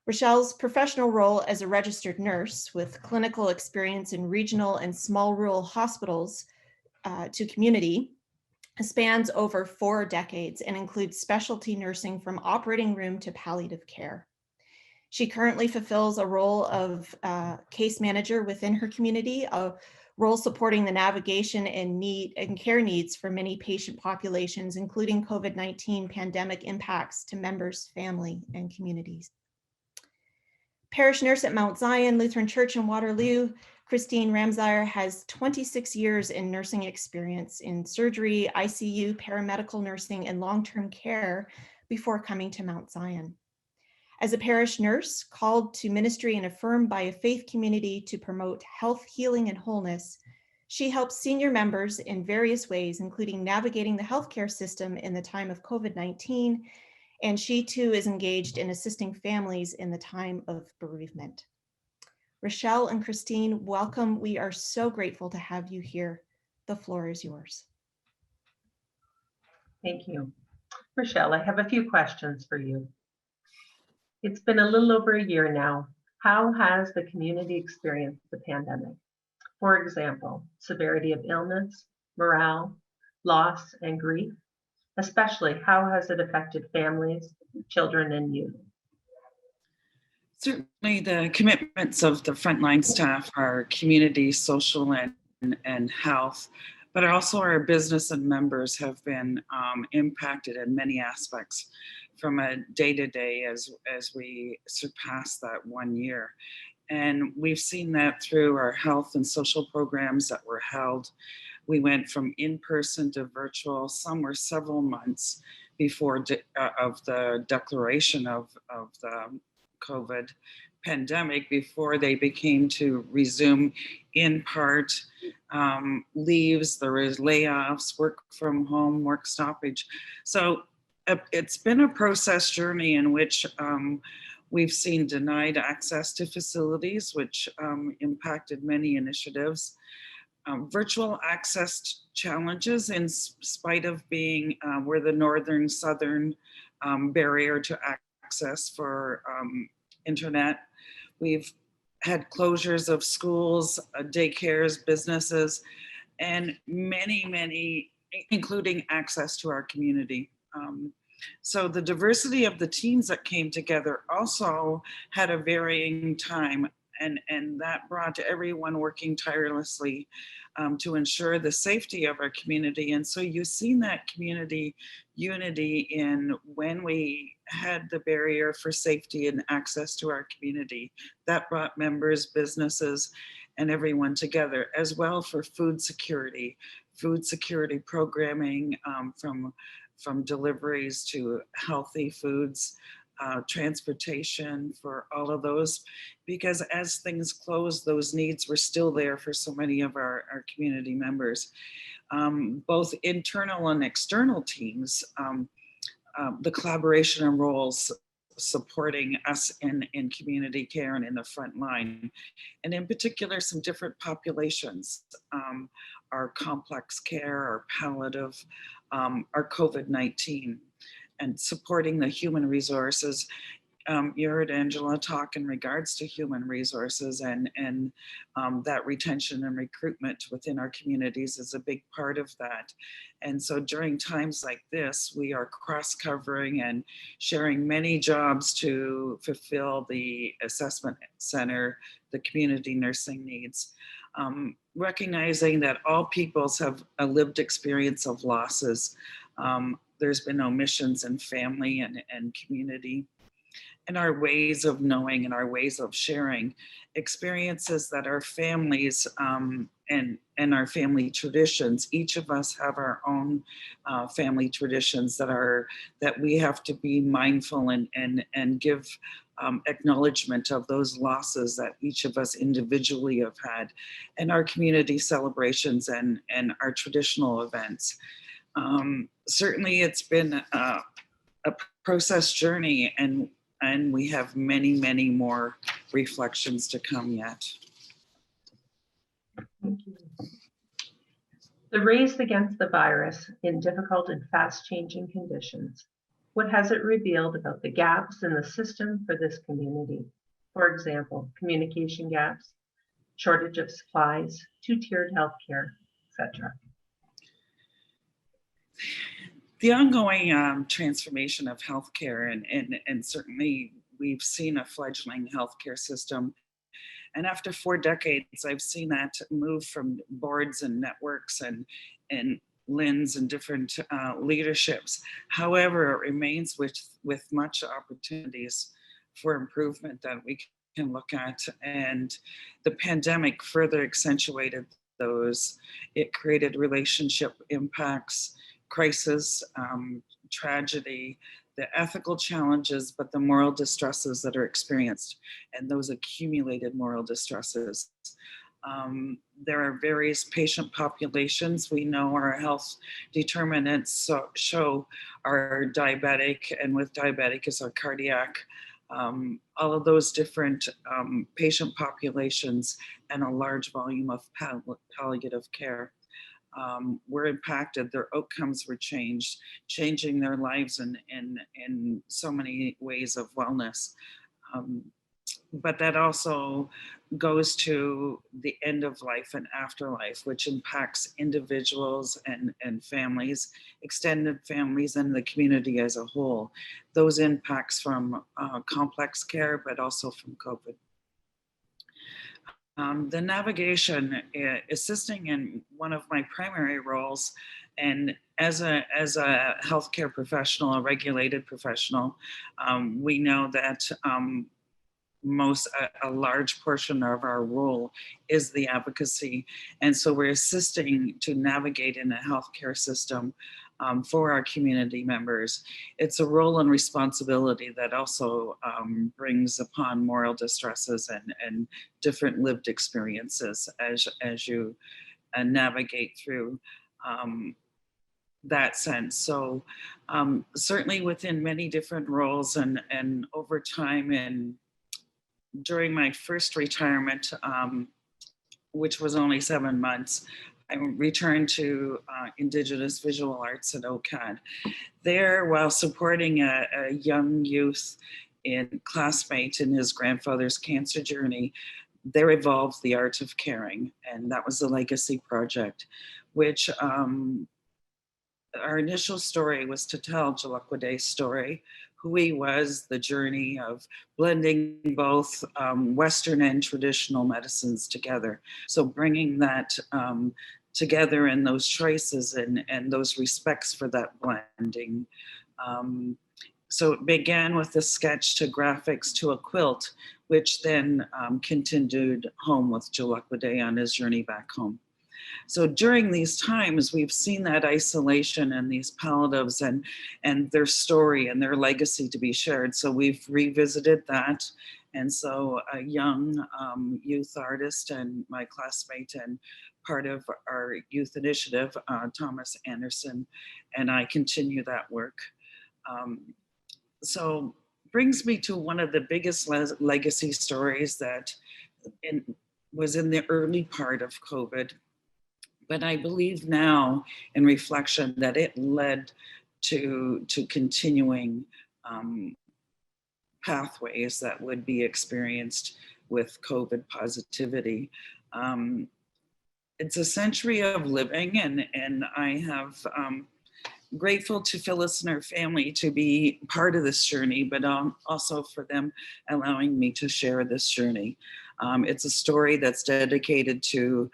Richelle's professional role as a registered nurse with clinical experience in regional and small rural hospitals to community spans over 4 decades and includes specialty nursing from operating room to palliative care. She currently fulfills a role of case manager within her community, role supporting the navigation and care needs for many patient populations, including COVID-19 pandemic impacts to members, family, and communities. Parish nurse at Mount Zion Lutheran Church in Waterloo, Christine Ramseyer has 26 years in nursing experience in surgery, ICU, paramedical nursing, and long-term care before coming to Mount Zion. As a parish nurse, called to ministry and affirmed by a faith community to promote health, healing, and wholeness, she helps senior members in various ways, including navigating the healthcare system in the time of COVID-19, and she too is engaged in assisting families in the time of bereavement. Rachelle and Christine, welcome. We are so grateful to have you here. The floor is yours. Thank you. Rachelle, I have a few questions for you. It's been a little over a year now. How has the community experienced the pandemic? For example, severity of illness, morale, loss, and grief. Especially, how has it affected families, children, and youth? Certainly the commitments of the frontline staff are community, social, and health, but also our business and members have been impacted in many aspects from a day-to-day as we surpass that 1 year. And we've seen that through our health and social programs that were held. We went from in-person to virtual. Some were several months before of the declaration of the COVID pandemic, before they became to resume in part leaves. There was layoffs, work from home, work stoppage. So it's been a process journey in which we've seen denied access to facilities, which impacted many initiatives. Virtual access challenges in spite of being we're the northern southern barrier to access for internet. We've had closures of schools, daycares, businesses, and many, including access to our community. So the diversity of the teams that came together also had a varying time, and that brought everyone working tirelessly to ensure the safety of our community. And so you've seen that community unity in when we had the barrier for safety and access to our community. That brought members, businesses, and everyone together, as well for food security programming from deliveries to healthy foods, transportation for all of those, because as things closed, those needs were still there for so many of our community members. Both internal and external teams, the collaboration and roles supporting us in community care and in the front line, and in particular some different populations, our complex care, our palliative, our COVID-19, and supporting the human resources. You heard Angela talk in regards to human resources, and that retention and recruitment within our communities is a big part of that. And so during times like this, we are cross-covering and sharing many jobs to fulfill the assessment center, the community nursing needs. Recognizing that all peoples have a lived experience of losses. There's been omissions in family and community, and our ways of knowing and our ways of sharing experiences that our families and our family traditions, each of us have our own family traditions that we have to be mindful and give acknowledgement of those losses that each of us individually have had, and our community celebrations and our traditional events. Certainly it's been a process journey, and we have many more reflections to come yet. Thank you. The race against the virus in difficult and fast-changing conditions. What has it revealed about the gaps in the system for this community? For example, communication gaps, shortage of supplies, two-tiered healthcare, etc. The ongoing transformation of healthcare, and certainly we've seen a fledgling healthcare system And after 4 decades, I've seen that move from boards and networks and LINs and different leaderships. However, it remains with much opportunities for improvement that we can look at. And the pandemic further accentuated those. It created relationship impacts, crisis, tragedy, the ethical challenges, but the moral distresses that are experienced, and those accumulated moral distresses. There are various patient populations. We know our health determinants show our diabetic, and with diabetic is our cardiac, all of those different patient populations and a large volume of palliative care were impacted. Their outcomes were changing their lives in so many ways of wellness. But that also goes to the end of life and afterlife, which impacts individuals and families, extended families, and the community as a whole. Those impacts from complex care, but also from COVID. The navigation, assisting in one of my primary roles, and as a healthcare professional, a regulated professional, we know that a large portion of our role is the advocacy. And so we're assisting to navigate in a healthcare system for our community members. It's a role and responsibility that also brings upon moral distresses and different lived experiences as you navigate through that sense. So certainly within many different roles and over time, and during my first retirement, which was only 7 months, I returned to Indigenous Visual Arts at OCAD. There, while supporting a young youth classmate in his grandfather's cancer journey, there evolved the art of caring, and that was the legacy project, which our initial story was to tell Jalukwaday's story, who he was, the journey of blending both Western and traditional medicines together. So bringing that together in those choices and those respects for that blending. So it began with a sketch to graphics to a quilt, which then continued home with Jalukwaday on his journey back home. So during these times, we've seen that isolation and these palliatives and their story and their legacy to be shared. So we've revisited that. And so a young youth artist and my classmate and part of our youth initiative, Thomas Anderson, and I continue that work. So brings me to one of the biggest legacy stories that was in the early part of COVID. But I believe now in reflection that it led to continuing pathways that would be experienced with COVID positivity. It's a century of living, and I have grateful to Phyllis and her family to be part of this journey, but also for them allowing me to share this journey. It's a story that's dedicated to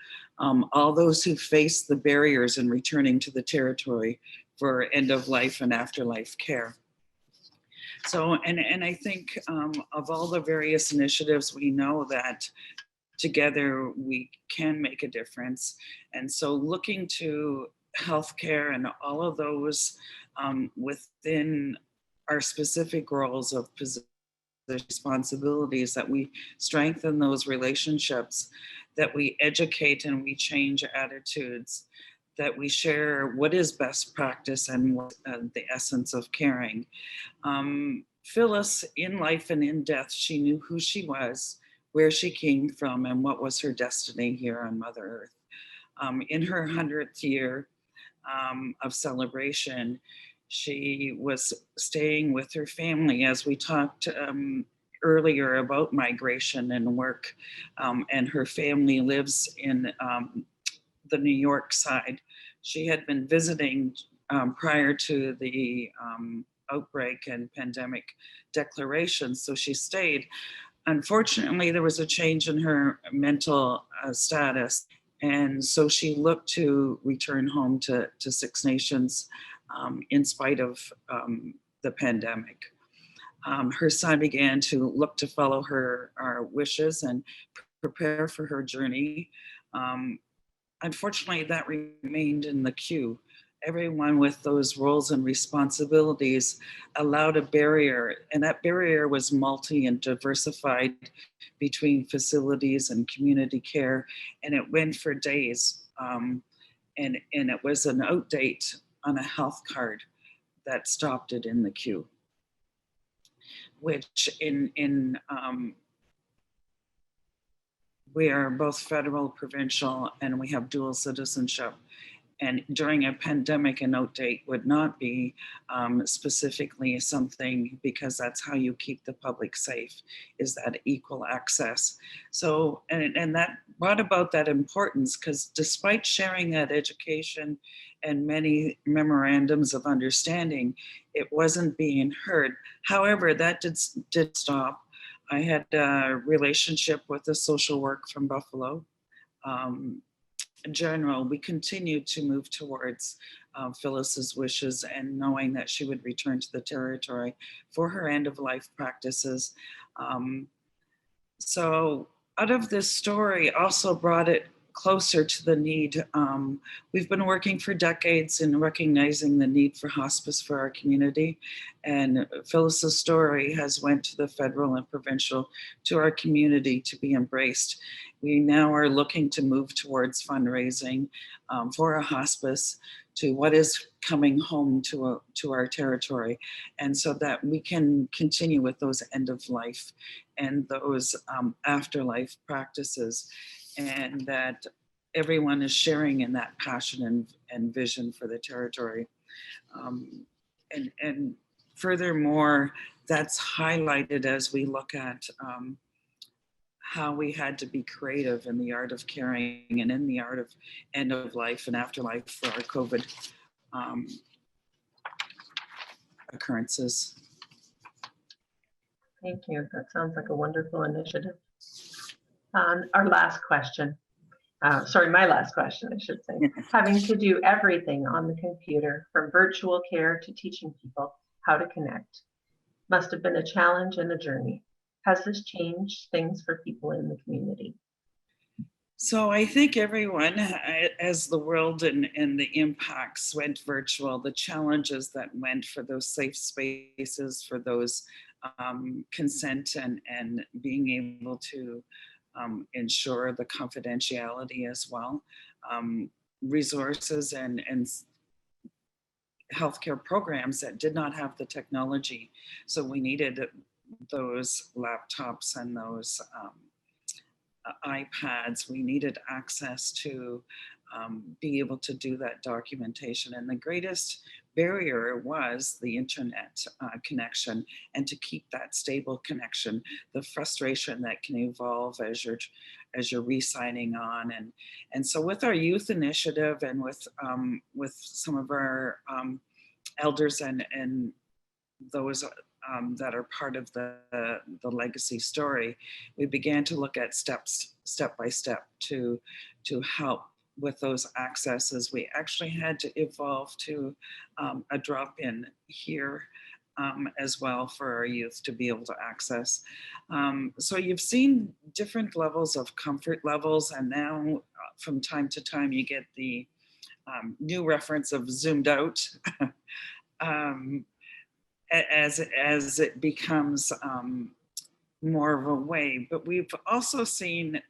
all those who face the barriers in returning to the territory for end of life and afterlife care. So, and I think of all the various initiatives, we know that together we can make a difference. And so looking to healthcare and all of those within our specific roles of responsibilities, that we strengthen those relationships, that we educate and we change attitudes, that we share what is best practice and what, the essence of caring. Phyllis, in life and in death, she knew who she was, where she came from, and what was her destiny here on Mother Earth. In her 100th year of celebration, she was staying with her family, as we talked earlier about migration and work, and her family lives in the New York side. She had been visiting prior to the outbreak and pandemic declaration, so she stayed. Unfortunately, there was a change in her mental status, and so she looked to return home to Six Nations in spite of the pandemic. Her son began to look to follow her wishes and prepare for her journey. Unfortunately, that remained in the queue. Everyone with those roles and responsibilities allowed a barrier, and that barrier was multi and diversified between facilities and community care, and it went for days. And it was an outdate on a health card that stopped it in the queue, which we are both federal, provincial, and we have dual citizenship. And during a pandemic, an outdate would not be specifically something, because that's how you keep the public safe, is that equal access. So, and that brought about that importance, because despite sharing that education and many memorandums of understanding, it wasn't being heard. However, that did stop. I had a relationship with a social work from Buffalo. In general, we continued to move towards Phyllis's wishes, and knowing that she would return to the territory for her end-of-life practices. So out of this story also brought it closer to the need. We've been working for decades in recognizing the need for hospice for our community, and Phyllis's story has went to the federal and provincial, to our community, to be embraced. We now are looking to move towards fundraising for a hospice, to what is coming home to our territory, and so that we can continue with those end of life and those afterlife practices, and that everyone is sharing in that passion and vision for the territory. And furthermore, that's highlighted as we look at how we had to be creative in the art of caring and in the art of end of life and afterlife for our COVID occurrences. Thank you. That sounds like a wonderful initiative. Our last question, sorry, my last question, I should say. Having to do everything on the computer, from virtual care to teaching people how to connect, must have been a challenge and a journey. Has this changed things for people in the community? So I think everyone, as the world and the impacts went virtual, the challenges that went for those safe spaces, for those consent and being able to ensure the confidentiality as well, resources and healthcare programs that did not have the technology. So we needed those laptops and those iPads. We needed access to be able to do that documentation. And the greatest barrier was the internet connection, and to keep that stable connection, the frustration that can evolve as you're re-signing on. And so with our youth initiative and with some of our elders and those that are part of the legacy story, we began to look at step by step to help with those accesses. We actually had to evolve to a drop-in here as well for our youth to be able to access. So you've seen different levels of comfort levels, and now from time to time you get the new reference of zoomed out. As it becomes more of a way. But we've also seen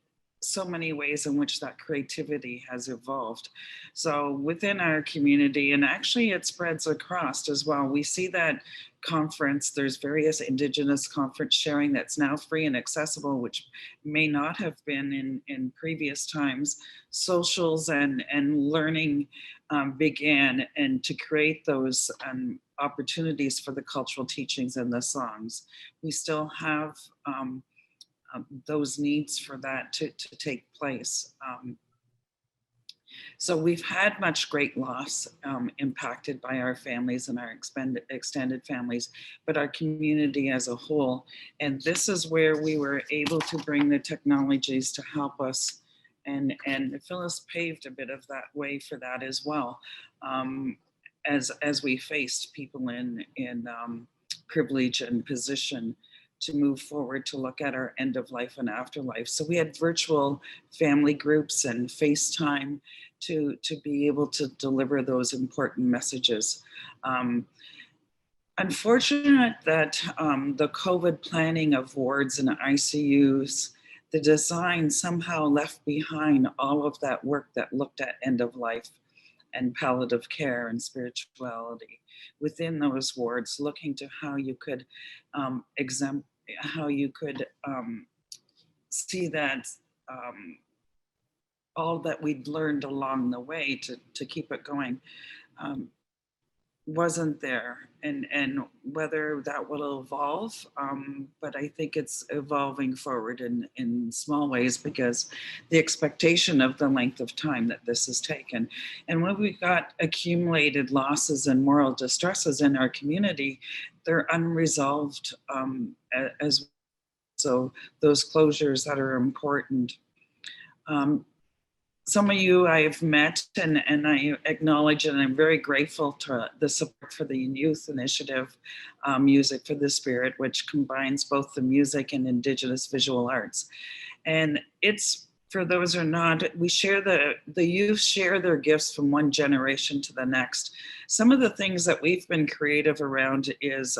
so many ways in which that creativity has evolved. So within our community, and actually it spreads across as well, we see that conference, there's various Indigenous conference sharing that's now free and accessible, which may not have been in previous times. Socials and learning began, and to create those opportunities for the cultural teachings and the songs. We still have those needs for that to take place. So we've had much great loss impacted by our families and our extended families, but our community as a whole. And this is where we were able to bring the technologies to help us, and Phyllis paved a bit of that way for that as well. As we faced people in privilege and position to move forward to look at our end of life and afterlife. So we had virtual family groups and FaceTime to be able to deliver those important messages. Unfortunate that the COVID planning of wards and ICUs, the design somehow left behind all of that work that looked at end of life and palliative care and spirituality within those wards, looking to how you could see that all that we'd learned along the way to keep it going wasn't there, and whether that will evolve, but I think it's evolving forward in small ways, because the expectation of the length of time that this has taken, and when we've got accumulated losses and moral distresses in our community, they're unresolved as so those closures that are important. Some of you I've met, and I acknowledge, and I'm very grateful to the support for the youth initiative, Music for the Spirit, which combines both the music and Indigenous visual arts. And it's, for those who are not, we share the youth share their gifts from one generation to the next. Some of the things that we've been creative around is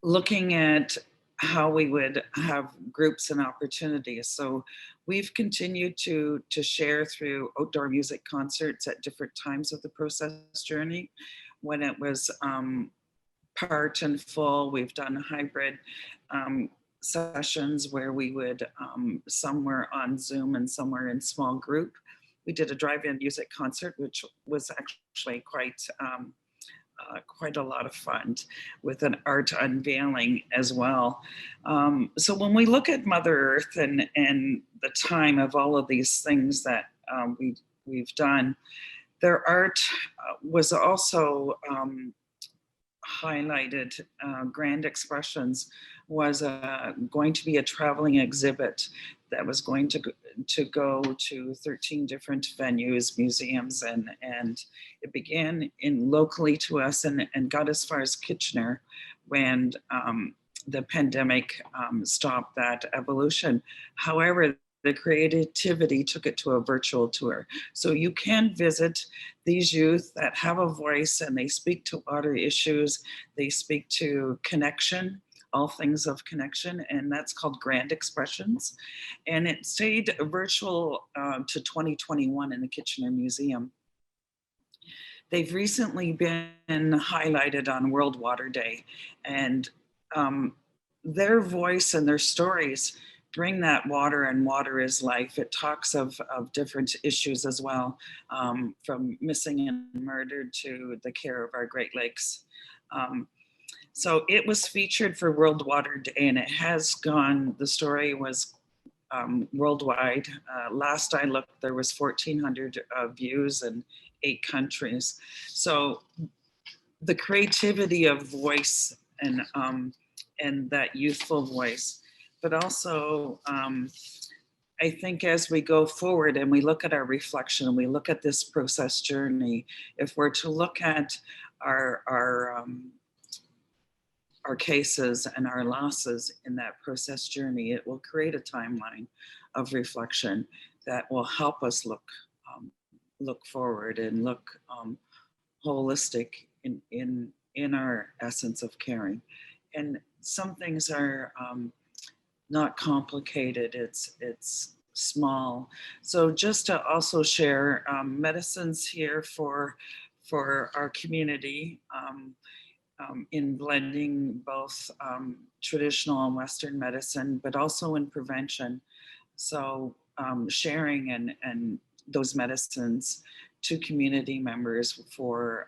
looking at how we would have groups and opportunities. So we've continued to share through outdoor music concerts at different times of the process journey. When it was part and full, we've done hybrid sessions where we would, some were on Zoom and some were in small group. We did a drive-in music concert, which was actually quite a lot of fun, with an art unveiling as well. So when we look at Mother Earth and the time of all of these things that we've done, their art was also highlighted. Grand Expressions was going to be a traveling exhibit that was going to go to 13 different venues, museums, and it began in locally to us and got as far as Kitchener when the pandemic stopped that evolution. However, the creativity took it to a virtual tour. So you can visit these youth that have a voice, and they speak to water issues, they speak to connection, all things of connection, and that's called Grand Expressions. And it stayed virtual to 2021 in the Kitchener Museum. They've recently been highlighted on World Water Day, and their voice and their stories bring that water, and water is life. It talks of different issues as well, from missing and murdered to the care of our Great Lakes. So it was featured for World Water Day, and it has gone, the story was worldwide. Last I looked, there was 1,400 views in 8 countries. So the creativity of voice and that youthful voice, but also I think as we go forward and we look at our reflection and we look at this process journey, if we're to look at our cases and our losses in that process journey, it will create a timeline of reflection that will help us look forward and look holistic in our essence of caring. And some things are not complicated, it's small. So just to also share medicines here for our community, in blending both traditional and Western medicine, but also in prevention. So sharing and those medicines to community members for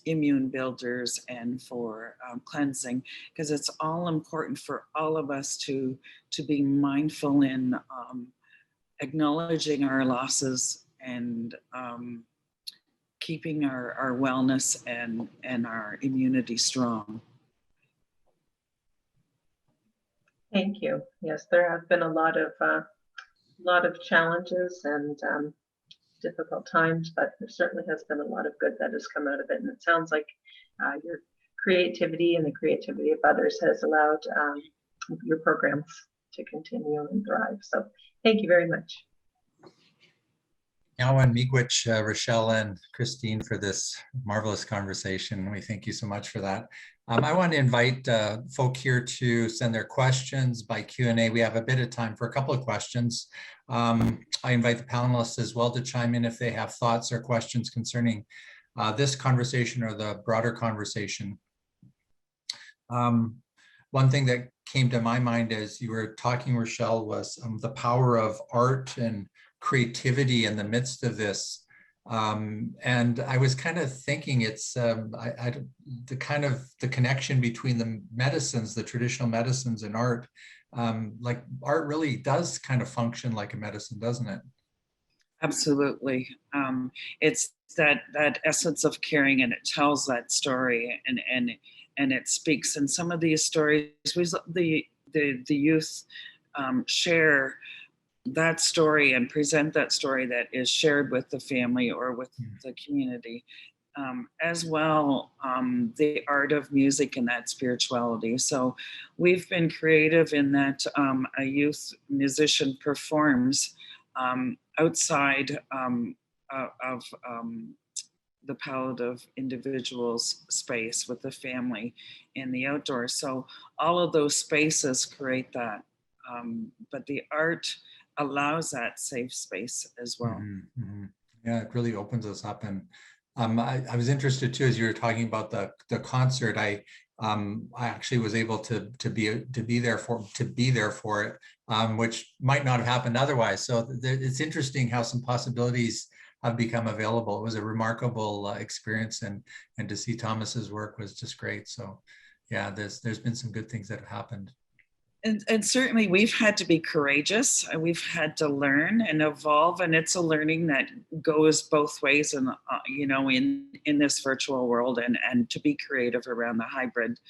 immune builders and for cleansing, because it's all important for all of us to be mindful in acknowledging our losses and keeping our wellness and our immunity strong. Thank you. Yes, there have been a lot of challenges and difficult times, but there certainly has been a lot of good that has come out of it. And it sounds like your creativity and the creativity of others has allowed your programs to continue and thrive. So thank you very much. Nyawan Miigwech, Rachelle and Christine for this marvelous conversation. We thank you so much for that. I want to invite folk here to send their questions by Q&A. We have a bit of time for a couple of questions. I invite the panelists as well to chime in if they have thoughts or questions concerning this conversation or the broader conversation. One thing that came to my mind as you were talking, Rachelle, was the power of art and creativity in the midst of this. And I was kind of thinking it's the connection between the medicines, the traditional medicines and art, like art really does kind of function like a medicine, doesn't it? Absolutely. It's that essence of caring, and it tells that story and it speaks. And some of these stories, the youth share that story and present that story that is shared with the family or with the community. As well, the art of music and that spirituality. So we've been creative in that a youth musician performs outside of the palliative individual's space with the family in the outdoors. So all of those spaces create that, but the art allows that safe space as well. Mm-hmm, mm-hmm. Yeah, it really opens us up. And I was interested too, as you were talking about the concert. I actually was able to be there for it, which might not have happened otherwise. So it's interesting how some possibilities have become available. It was a remarkable experience, and to see Thomas's work was just great. So yeah, there's been some good things that have happened. And certainly we've had to be courageous, and we've had to learn and evolve, and it's a learning that goes both ways, and in this virtual world, and to be creative around the hybrid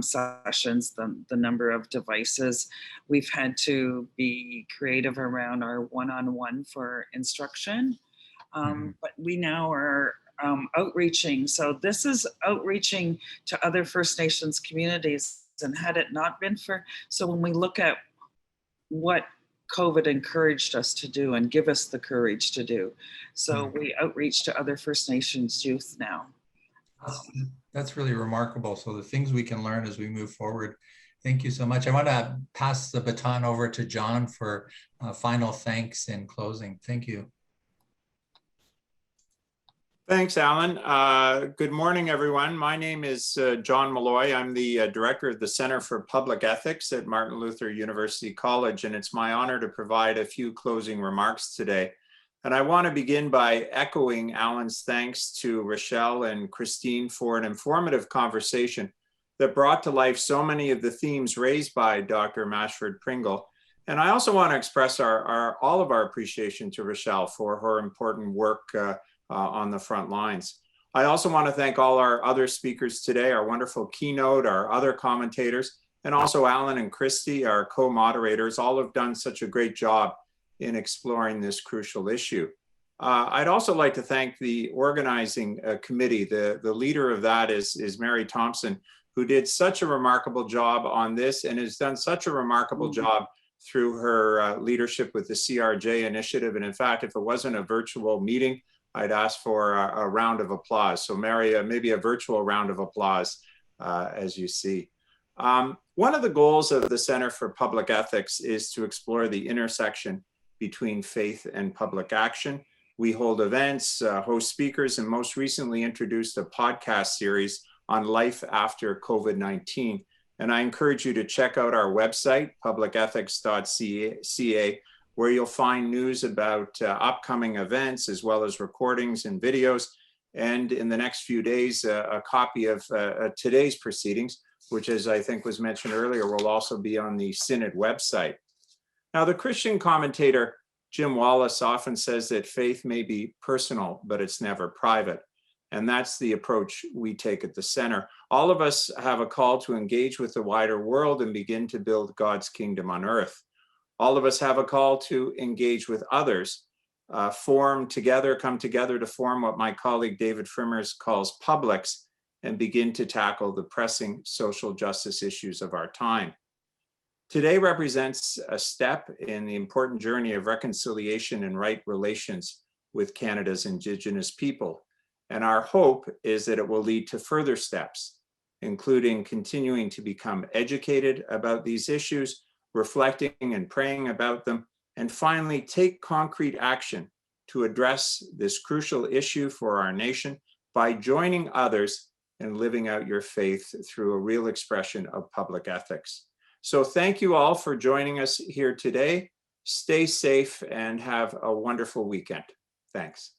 sessions, the number of devices. We've had to be creative around our one-on-one for instruction, but we now are outreaching. So this is outreaching to other First Nations communities. And had it not been for, so when we look at what COVID encouraged us to do and give us the courage to do, so we outreach to other First Nations youth now. That's really remarkable. So the things we can learn as we move forward. Thank you so much. I want to pass the baton over to John for final thanks and closing. Thank you. Thanks, Alan. Good morning, everyone. My name is John Malloy. I'm the director of the Center for Public Ethics at Martin Luther University College, and it's my honor to provide a few closing remarks today. And I want to begin by echoing Alan's thanks to Rachelle and Christine for an informative conversation that brought to life so many of the themes raised by Dr. Mashford-Pringle. And I also want to express all of our appreciation to Rachelle for her important work on the front lines. I also want to thank all our other speakers today, our wonderful Keynote, our other commentators, and also Alan and Christy, our co-moderators. All have done such a great job in exploring this crucial issue. I'd also like to thank the organizing committee. The leader of that is Mary Thompson, who did such a remarkable job on this and has done such a remarkable job through her leadership with the CRJ initiative. And in fact, if it wasn't a virtual meeting, I'd ask for a round of applause. So Mary, maybe a virtual round of applause as you see. One of the goals of the Center for Public Ethics is to explore the intersection between faith and public action. We hold events, host speakers, and most recently introduced a podcast series on life after COVID-19. And I encourage you to check out our website, publicethics.ca, where you'll find news about upcoming events, as well as recordings and videos. And in the next few days, a copy of today's proceedings, which, as I think was mentioned earlier, will also be on the Synod website. Now, the Christian commentator Jim Wallace often says that faith may be personal, but it's never private. And that's the approach we take at the center. All of us have a call to engage with the wider world and begin to build God's kingdom on earth. All of us have a call to engage with others, come together to form what my colleague David Frimmers calls publics, and begin to tackle the pressing social justice issues of our time. Today represents a step in the important journey of reconciliation and right relations with Canada's Indigenous people. And our hope is that it will lead to further steps, including continuing to become educated about these issues, reflecting and praying about them, and finally take concrete action to address this crucial issue for our nation by joining others and living out your faith through a real expression of public ethics. So thank you all for joining us here today. Stay safe and have a wonderful weekend. Thanks.